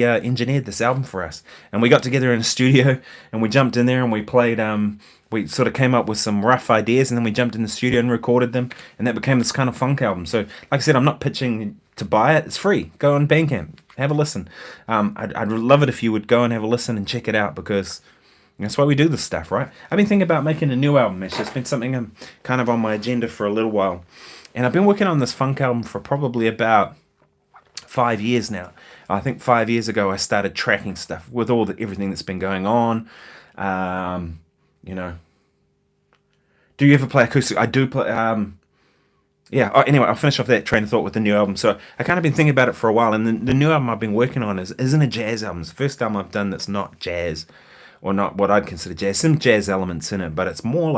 engineered this album for us, and we got together in a studio, and we jumped in there and we played. We sort of came up with some rough ideas, and then we jumped in the studio and recorded them, and that became this kind of funk album. So, like I said, I'm not pitching to buy it. It's free. Go on Bandcamp, have a listen. I'd love it if you would go and have a listen and check it out, because that's why we do this stuff, right? I've been thinking about making a new album. It's just been something kind of on my agenda for a little while, and I've been working on this funk album for probably about 5 years now. I think 5 years ago I started tracking stuff with everything that's been going on. You know, do you ever play acoustic? I do play. Yeah. Anyway, I'll finish off that train of thought with the new album. So I kind of been thinking about it for a while, and the new album I've been working on isn't a jazz album. It's the first album I've done that's not jazz, or not what I'd consider jazz. Some jazz elements in it, but it's more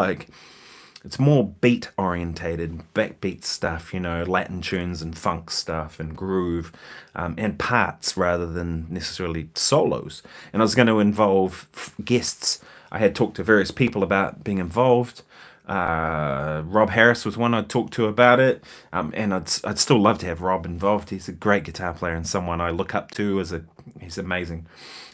beat orientated, backbeat stuff, Latin tunes and funk stuff and groove, and parts rather than necessarily solos. And I was going to involve guests. I had talked to various people about being involved. Rob Harris was one I'd talked to about it, and I'd still love to have Rob involved. He's a great guitar player and someone I look up to he's amazing.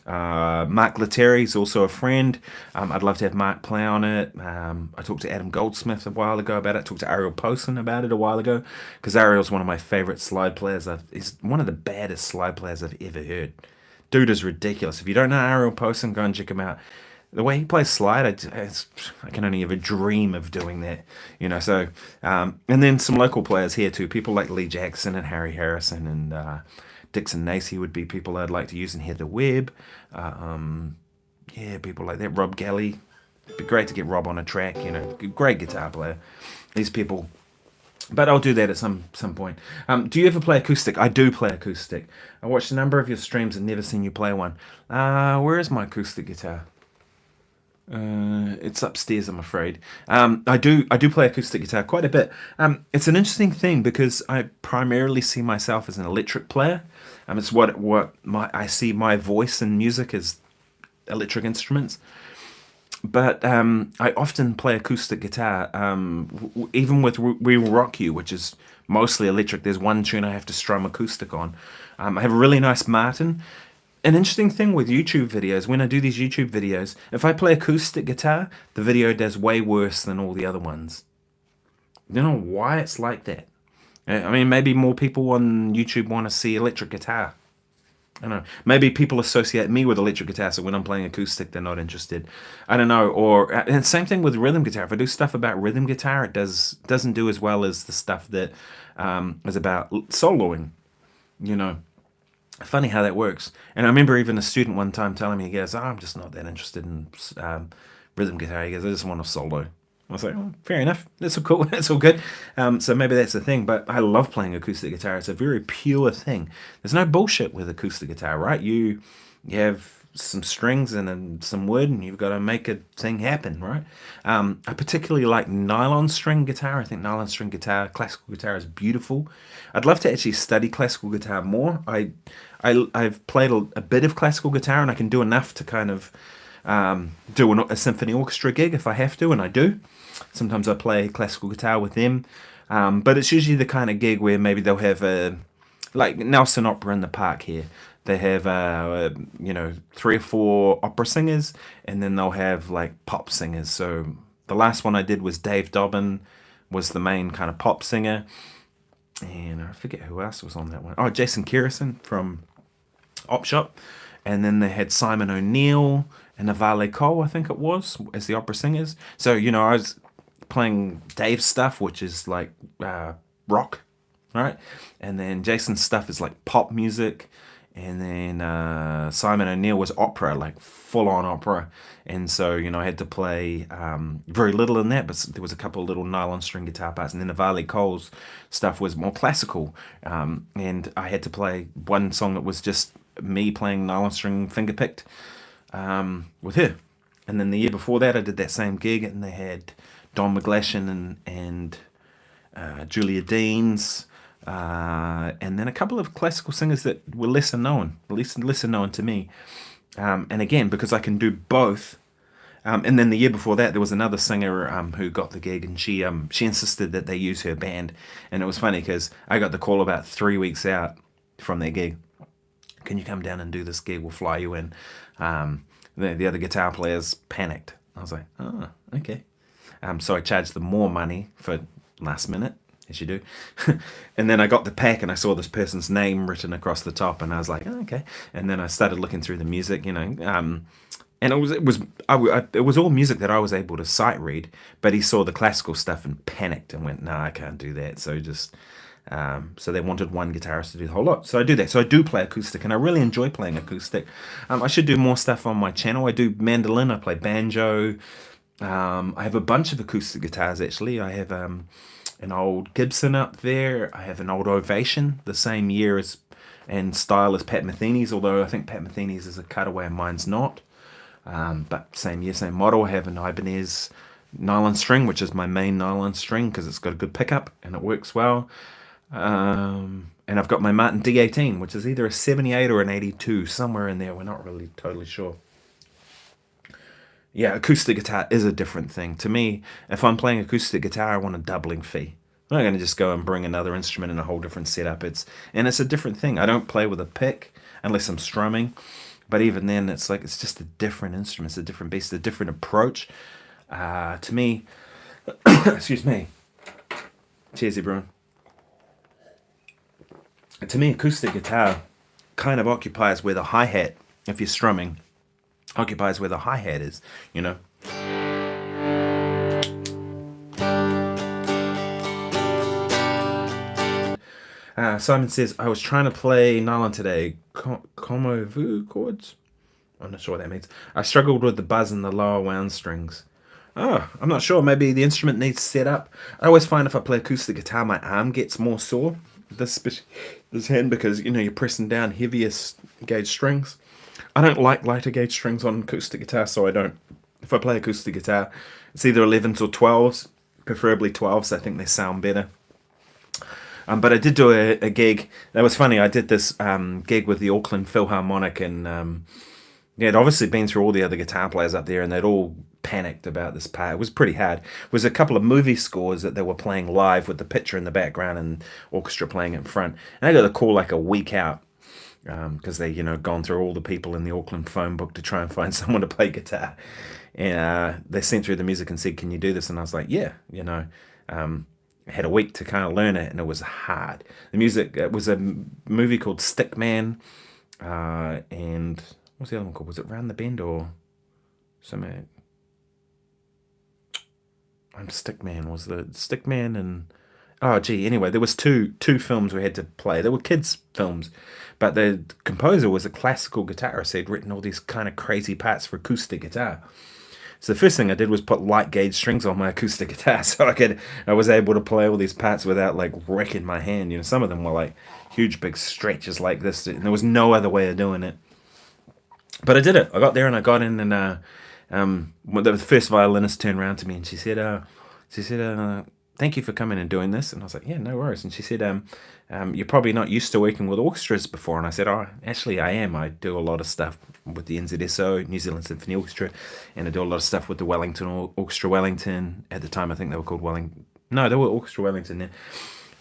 Mark Letterry's also a friend. I'd love to have Mark play on it. I talked to Adam Goldsmith a while ago about it. I talked to Ariel Posen about it a while ago, because Ariel's one of my favourite slide players. He's one of the baddest slide players I've ever heard. Dude is ridiculous. If you don't know Ariel Posen, go and check him out. The way he plays slide, I can only ever dream of doing that, So, and then some local players here too. People like Lee Jackson and Harry Harrison and Dixon Nacy would be people I'd like to use, and Heather Webb. People like that. Rob Galley. It'd be great to get Rob on a track. Great guitar player. These people. But I'll do that at some point. Do you ever play acoustic? I do play acoustic. I watched a number of your streams and never seen you play one. Where is my acoustic guitar? It's upstairs, I'm afraid. I do play acoustic guitar quite a bit. It's an interesting thing because I primarily see myself as an electric player. It's I see my voice in music as electric instruments. But I often play acoustic guitar, even with We Will Rock You, which is mostly electric. There's one tune I have to strum acoustic on. I have a really nice Martin. An interesting thing with YouTube videos, when I do these YouTube videos, if I play acoustic guitar, the video does way worse than all the other ones. I don't know why it's like that. I mean, maybe more people on YouTube want to see electric guitar. I don't know. Maybe people associate me with electric guitar, so when I'm playing acoustic, they're not interested. I don't know. And same thing with rhythm guitar. If I do stuff about rhythm guitar, it doesn't do as well as the stuff that is about soloing, Funny how that works. And I remember even a student one time telling me, he goes, I'm just not that interested in rhythm guitar. He goes, I just want a solo. I was like, oh, fair enough. That's all cool. That's all good. So maybe that's the thing. But I love playing acoustic guitar. It's a very pure thing. There's no bullshit with acoustic guitar, right? You have some strings and then some wood, and you've got to make a thing happen, right? I particularly like nylon string guitar. I think nylon string guitar, classical guitar, is beautiful. I'd love to actually study classical guitar more. I've played a bit of classical guitar, and I can do enough to kind of do a symphony orchestra gig if I have to, and I do. Sometimes I play classical guitar with them, but it's usually the kind of gig where maybe they'll have like Nelson Opera in the Park here. They have 3 or 4 opera singers, and then they'll have like pop singers. So the last one I did was Dave Dobbin was the main kind of pop singer, and I forget who else was on that one. Oh, Jason Kerrison from Op Shop, and then they had Simon O'Neill and Navale Cole, I think it was, as the opera singers. So I was playing Dave's stuff, which is like rock, right? And then Jason's stuff is like pop music. And then Simon O'Neill was opera, like full-on opera. And so, I had to play very little in that, but there was a couple of little nylon string guitar parts. And then Navale Cole's stuff was more classical. And I had to play one song that was just me playing nylon string finger-picked with her. And then the year before that, I did that same gig, and they had Don McGlashan and Julia Deans. And then a couple of classical singers that were lesser known to me. And again, because I can do both. And then the year before that, there was another singer who got the gig, and she insisted that they use her band. And it was funny because I got the call about 3 weeks out from their gig. Can you come down and do this gig? We'll fly you in. The other guitar players panicked. I was like, oh, okay. So I charged them more money for last minute, as you do. And then I got the pack and I saw this person's name written across the top, and I was like, oh, okay. And then I started looking through the music, and it was all music that I was able to sight read, but he saw the classical stuff and panicked and went, "No, I can't do that." So they wanted one guitarist to do the whole lot. So I do that. So I do play acoustic, and I really enjoy playing acoustic. I should do more stuff on my channel. I do mandolin. I play banjo. I have a bunch of acoustic guitars actually. I have an old Gibson up there. I have an old Ovation, the same year as and style as Pat Metheny's, although I think Pat Metheny's is a cutaway and mine's not. But same year, same model. I have an Ibanez nylon string, which is my main nylon string because it's got a good pickup and it works well. And I've got my Martin D18, which is either a 78 or an 82, somewhere in there. We're not really totally sure. Yeah, acoustic guitar is a different thing. To me, if I'm playing acoustic guitar, I want a doubling fee. I'm not going to just go and bring another instrument in a whole different setup. It's a different thing. I don't play with a pick unless I'm strumming. But even then, it's just a different instrument. It's a different beast, a different approach. To me, excuse me. Cheers, everyone. To me, acoustic guitar kind of occupies where the hi-hat, if you're strumming, occupies where the hi-hat is, Simon says, I was trying to play nylon today. Como vu chords? I'm not sure what that means. I struggled with the buzz and the lower wound strings. Oh, I'm not sure. Maybe the instrument needs set up. I always find if I play acoustic guitar, my arm gets more sore. This hand, because, you're pressing down heavier gauge strings. I don't like lighter gauge strings on acoustic guitar, so I don't. If I play acoustic guitar, it's either 11s or 12s, preferably 12s. I think they sound better. But I did do a gig. That was funny. I did this gig with the Auckland Philharmonic, and it'd obviously been through all the other guitar players up there, and they'd all panicked about this part. It was pretty hard. It was a couple of movie scores that they were playing live with the picture in the background and orchestra playing in front. And I got a call like a week out because they, gone through all the people in the Auckland phone book to try and find someone to play guitar. And they sent through the music and said, "Can you do this?" And I was like, "Yeah," I had a week to kind of learn it, and it was hard. The music, it was a movie called Stickman, and what's the other one called? Was it Round the Bend or something? Stickman was the Stickman, and anyway, there was two films we had to play. They were kids films, but the composer was a classical guitarist. He'd written all these kind of crazy parts for acoustic guitar. So the first thing I did was put light gauge strings on my acoustic guitar, so I was able to play all these parts without like wrecking my hand. Some of them were like huge big stretches like this, and there was no other way of doing it. But I did it. I got there and I got in, and when the first violinist turned around to me and she said, "Thank you for coming and doing this." And I was like, "Yeah, no worries." And she said, "You're probably not used to working with orchestras before." And I said, "Oh, actually I am. I do a lot of stuff with the NZSO, New Zealand Symphony Orchestra, and I do a lot of stuff with the Wellington Orchestra Wellington." At the time, I think they were called Wellington. No, they were Orchestra Wellington then.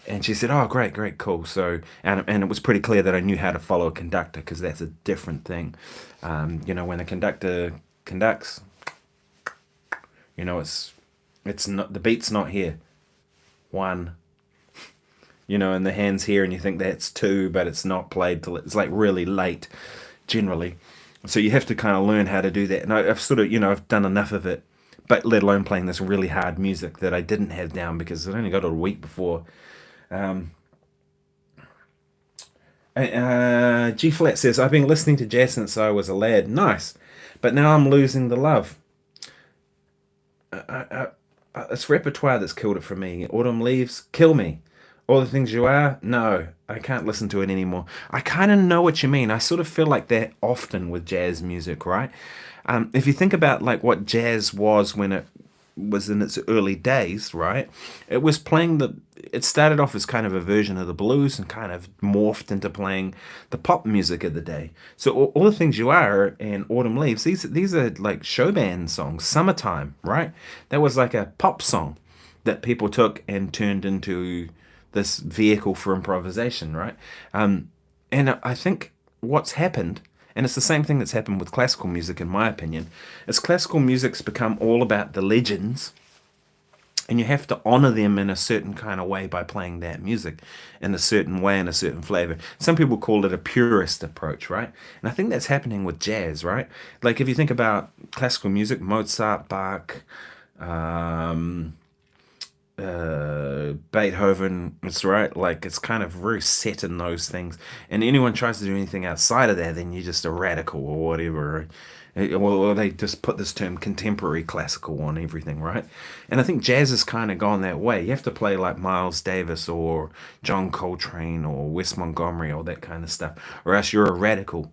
And she said, "Oh, great, cool." So, and it was pretty clear that I knew how to follow a conductor, because that's a different thing. When a conductor conducts, it's not, the beat's not here. 1, and the hand's here, and you think that's 2, but it's not played till it's like really late, generally. So you have to kind of learn how to do that. And I've sort of, I've done enough of it, but let alone playing this really hard music that I didn't have down because I only got it a week before. G Flat says, "I've been listening to jazz since I was a lad." Nice. But now I'm losing the love. It's repertoire that's killed it for me. Autumn Leaves, kill me. All the Things You Are, no, I can't listen to it anymore. I kind of know what you mean. I sort of feel like that often with jazz music, right? If you think about like what jazz was when it was in its early days, right? It was playing it started off as kind of a version of the blues and kind of morphed into playing the pop music of the day. So all the things you are and Autumn Leaves, these are like show band songs. Summertime, right? That was like a pop song that people took and turned into this vehicle for improvisation, right? And I think what's happened, and it's the same thing that's happened with classical music, in my opinion, is classical music's become all about the legends, and you have to honor them in a certain kind of way by playing that music in a certain way, in a certain flavor. Some people call it a purist approach, right? And I think that's happening with jazz, right? Like if you think about classical music, Mozart, Bach, Beethoven, it's right, like it's kind of very set in those things, and anyone tries to do anything outside of that, then you're just a radical or whatever. Or they just put this term contemporary classical on everything, right? And I think jazz has kind of gone that way. You have to play like Miles Davis or John Coltrane or Wes Montgomery or that kind of stuff, or else you're a radical.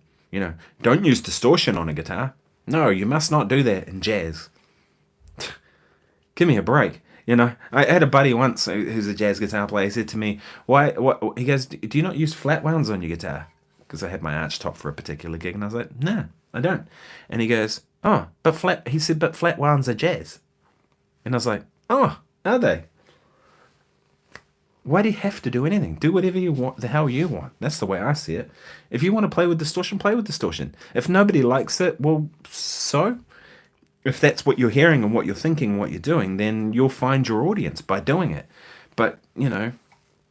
Don't use distortion on a guitar. No, you must not do that in jazz. Give me a break. I had a buddy once who's a jazz guitar player. He said to me, "Why? What?" He goes, "Do you not use flat wounds on your guitar?" Because I had my arch top for a particular gig, and I was like, "No, I don't." And he goes, "Oh, but flat." He said, "But flat wounds are jazz." And I was like, "Oh, are they? Why do you have to do anything? Do whatever you want, the hell you want." That's the way I see it. If you want to play with distortion, play with distortion. If nobody likes it, well, so. If that's what you're hearing and what you're thinking and what you're doing, then you'll find your audience by doing it. But,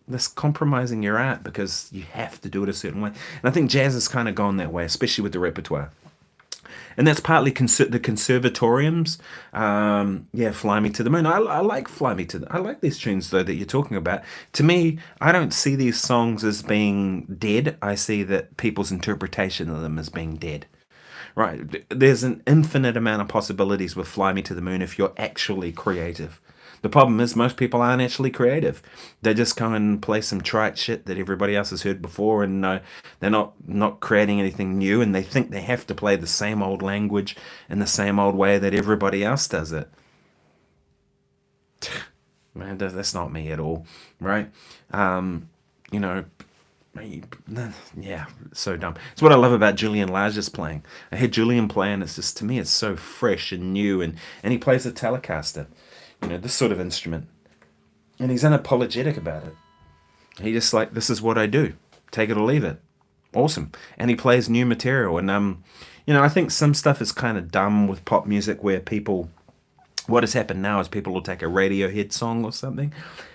this compromising your art because you have to do it a certain way. And I think jazz has kind of gone that way, especially with the repertoire. And that's partly the conservatoriums. Fly Me to the Moon. I like Fly Me to the... I like these tunes, though, that you're talking about. To me, I don't see these songs as being dead. I see that people's interpretation of them as being dead. Right, there's an infinite amount of possibilities with Fly Me to the Moon if you're actually creative. The problem is most people aren't actually creative. They just come and play some trite shit that everybody else has heard before, and they're not creating anything new, and they think they have to play the same old language in the same old way that everybody else does it. Man, that's not me at all, right? Yeah, so dumb. It's what I love about Julian Large's playing. I hear Julian play, and it's just, to me, it's so fresh and new, and he plays a Telecaster, this sort of instrument, and he's unapologetic about it. He just like, this is what I do, take it or leave it. Awesome. And he plays new material, and I think some stuff is kind of dumb with pop music where what has happened now is people will take a Radiohead song or something,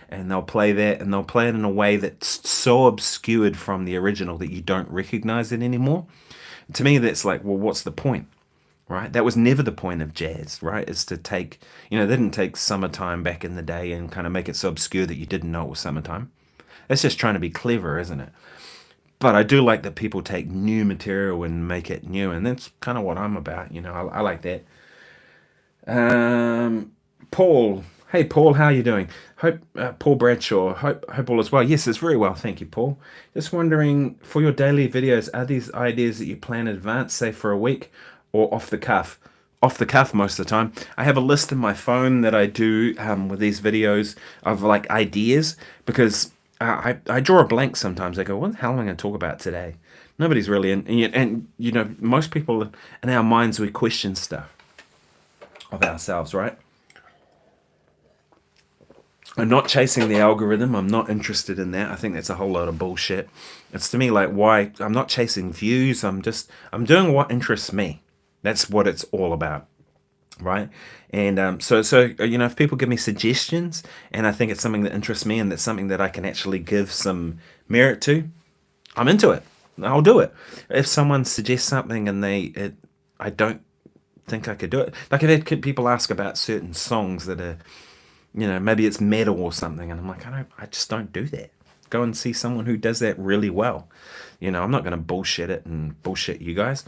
and they'll play that, and they'll play it in a way that's so obscured from the original that you don't recognize it anymore. To me, that's like, well, what's the point, right? That was never the point of jazz, right? Is to take, they didn't take Summertime back in the day and kind of make it so obscure that you didn't know it was summertime. That's just trying to be clever, isn't it? But I do like that people take new material and make it new, and that's kind of what I'm about. I like that. Paul. Hey, Paul, how are you doing? Paul Bradshaw, hope all is well. Yes, it's very well, thank you, Paul. Just wondering, for your daily videos, are these ideas that you plan in advance, say for a week, or off the cuff? Off the cuff most of the time. I have a list in my phone that I do with these videos of like ideas, because I draw a blank sometimes. I go, what the hell am I going to talk about today? Nobody's really in, and most people in our minds, we question stuff of ourselves, right? I'm not chasing the algorithm. I'm not interested in that. I think that's a whole load of bullshit. It's to me like, why? I'm not chasing views. I'm doing what interests me. That's what it's all about, right? And so if people give me suggestions and I think it's something that interests me and that's something that I can actually give some merit to, I'm into it. I'll do it. If someone suggests something and I don't think I could do it. Like I've had people ask about certain songs that are, maybe it's metal or something, and I'm like, I just don't do that. Go and see someone who does that really well. I'm not going to bullshit it and bullshit you guys.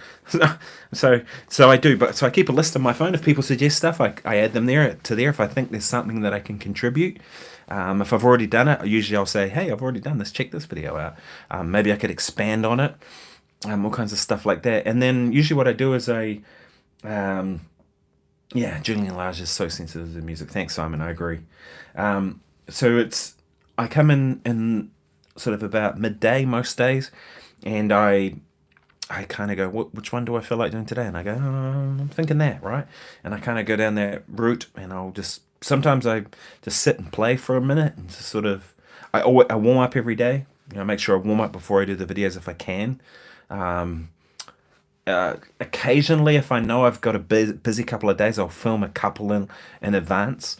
So I do, but so I keep a list on my phone. If people suggest stuff, I add them there if I think there's something that I can contribute. If I've already done it, usually I'll say, hey, I've already done this. Check this video out. Maybe I could expand on it. All kinds of stuff like that. And then usually what I do is I Yeah, Julian Lage is so sensitive to music. Thanks, Simon. I agree. So I come in sort of about midday most days, and I kind of go, which one do I feel like doing today? And I go, I'm thinking that, right? And I kind of go down that route, and sometimes I just sit and play for a minute, and just sort of, I warm up every day. Make sure I warm up before I do the videos if I can. Occasionally, if I know I've got a busy couple of days, I'll film a couple in advance,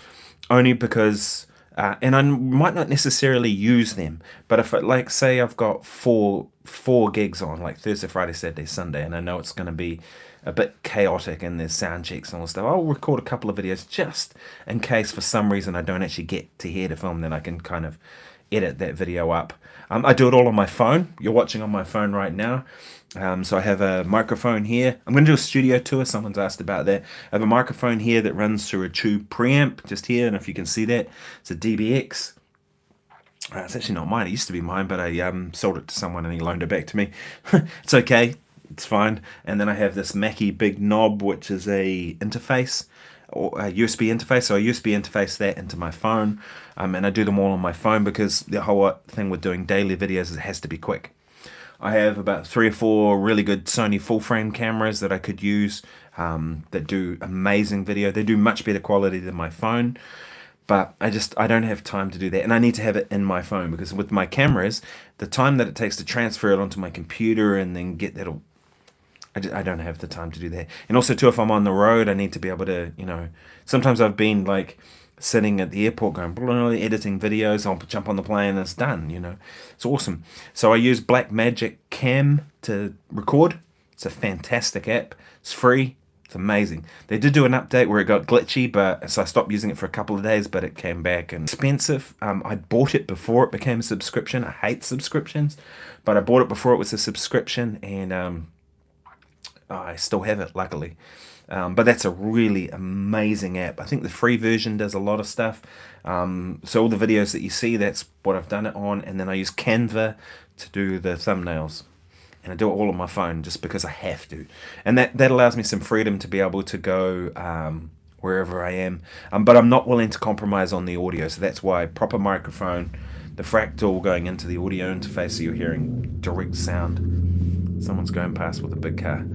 only because, and I might not necessarily use them, but if like say I've got four gigs on, like Thursday, Friday, Saturday, Sunday, and I know it's going to be a bit chaotic and there's sound checks and all that stuff, I'll record a couple of videos just in case for some reason I don't actually get to here to film, then I can kind of edit that video up. I do it all on my phone. You're watching on my phone right now. So I have a microphone here. I'm going to do a studio tour. Someone's asked about that. I have a microphone here that runs through a tube preamp just here. And if you can see that, it's a DBX. It's actually not mine. It used to be mine, but I sold it to someone and he loaned it back to me. It's okay. It's fine. And then I have this Mackie big knob, which is a interface, or a USB interface. So I USB interface that into my phone. And I do them all on my phone because the whole thing with doing daily videos is it has to be quick. I have about 3 or 4 really good Sony full frame cameras that I could use that do amazing video. They do much better quality than my phone, but I don't have time to do that, and I need to have it in my phone because with my cameras, the time that it takes to transfer it onto my computer and then get that all, I don't have the time to do that. And also too, if I'm on the road, I need to be able to, sometimes I've been like sitting at the airport going, editing videos, I'll jump on the plane and it's done, It's awesome. So I use Blackmagic Cam to record. It's a fantastic app. It's free. It's amazing. They did do an update where it got glitchy, so I stopped using it for a couple of days, but it came back and expensive. I bought it before it became a subscription. I hate subscriptions, but I bought it before it was a subscription, and I still have it, luckily. But that's a really amazing app. I think the free version does a lot of stuff. So all the videos that you see, that's what I've done it on. And then I use Canva to do the thumbnails. And I do it all on my phone just because I have to. And that allows me some freedom to be able to go wherever I am. But I'm not willing to compromise on the audio. So that's why proper microphone, the fractal going into the audio interface so you're hearing direct sound. Someone's going past with a big car.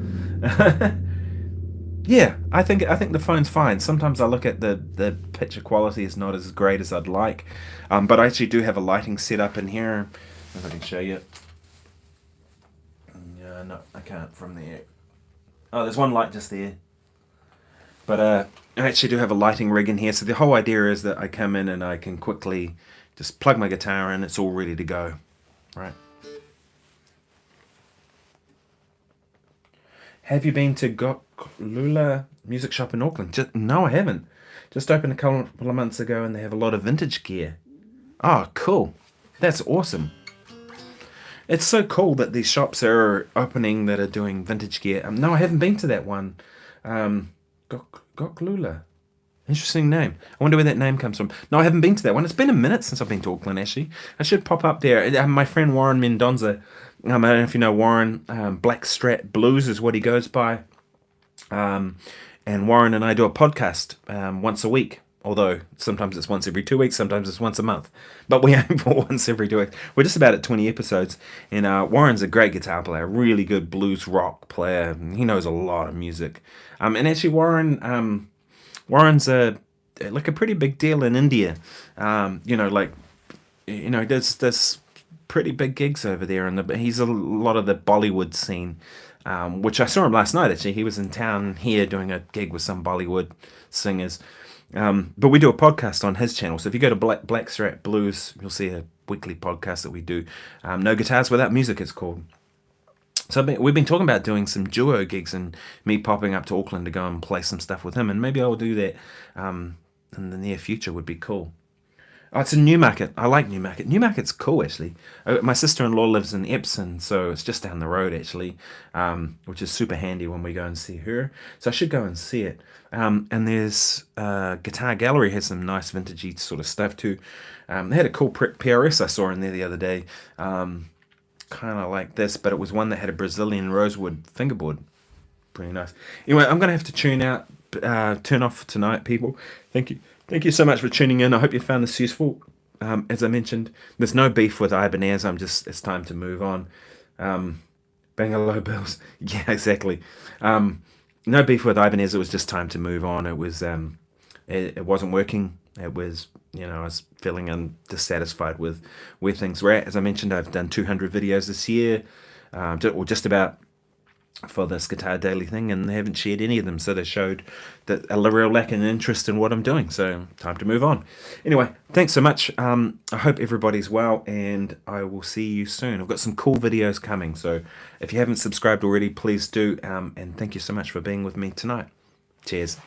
Yeah, I think the phone's fine. Sometimes I look at the picture quality is not as great as I'd like, but I actually do have a lighting setup in here. If I can show you. Yeah, no, I can't from there. Oh, there's one light just there. But I actually do have a lighting rig in here. So the whole idea is that I come in and I can quickly just plug my guitar in. It's all ready to go, right? Have you been to Goklula Music Shop in Auckland? No, I haven't. Just opened a couple of months ago and they have a lot of vintage gear. Oh, cool. That's awesome. It's so cool that these shops are opening that are doing vintage gear. No, I haven't been to that one. Goklula. Interesting name. I wonder where that name comes from. No, I haven't been to that one. It's been a minute since I've been to Auckland, actually. I should pop up there. My friend Warren Mendonza, I don't know if you know Warren, Blackstrat Blues is what he goes by. And Warren and I do a podcast once a week. Although sometimes it's once every 2 weeks, sometimes it's once a month. But we aim for once every 2 weeks. We're just about at 20 episodes. And Warren's a great guitar player, really good blues rock player. He knows a lot of music. And actually Warren's a pretty big deal in India. There's pretty big gigs over there, and he's a lot of the Bollywood scene, which I saw him last night. Actually, he was in town here doing a gig with some Bollywood singers. But we do a podcast on his channel. So if you go to Blackstrat Blues, you'll see a weekly podcast that we do. No Guitars Without Music, it's called. So we've been talking about doing some duo gigs and me popping up to Auckland to go and play some stuff with him. And maybe I'll do that in the near future would be cool. Oh, it's in Newmarket. I like Newmarket. Newmarket's cool, actually. My sister-in-law lives in Epsom, so it's just down the road, actually, which is super handy when we go and see her. So I should go and see it. And there's Guitar Gallery has some nice vintagey sort of stuff, too. They had a cool PRS I saw in there the other day. Kind of like this, but it was one that had a Brazilian rosewood fingerboard. Pretty nice. Anyway, I'm going to have to tune out. turn off for tonight, people. Thank you so much for tuning in. I hope you found this useful. As I mentioned, there's no beef with Ibanez. It's time to move on. Bang hello, Bills. Yeah, exactly. No beef with Ibanez. It was just time to move on. It was, it wasn't working. It was, I was feeling dissatisfied with where things were at. As I mentioned, I've done 200 videos this year, or just about, for this Guitar Daily thing, and they haven't shared any of them, so they showed that a real lack of interest in what I'm doing. So time to move on. Anyway, thanks so much. I hope everybody's well, and I will see you soon. I've got some cool videos coming, so if you haven't subscribed already, please do. And thank you so much for being with me tonight. Cheers.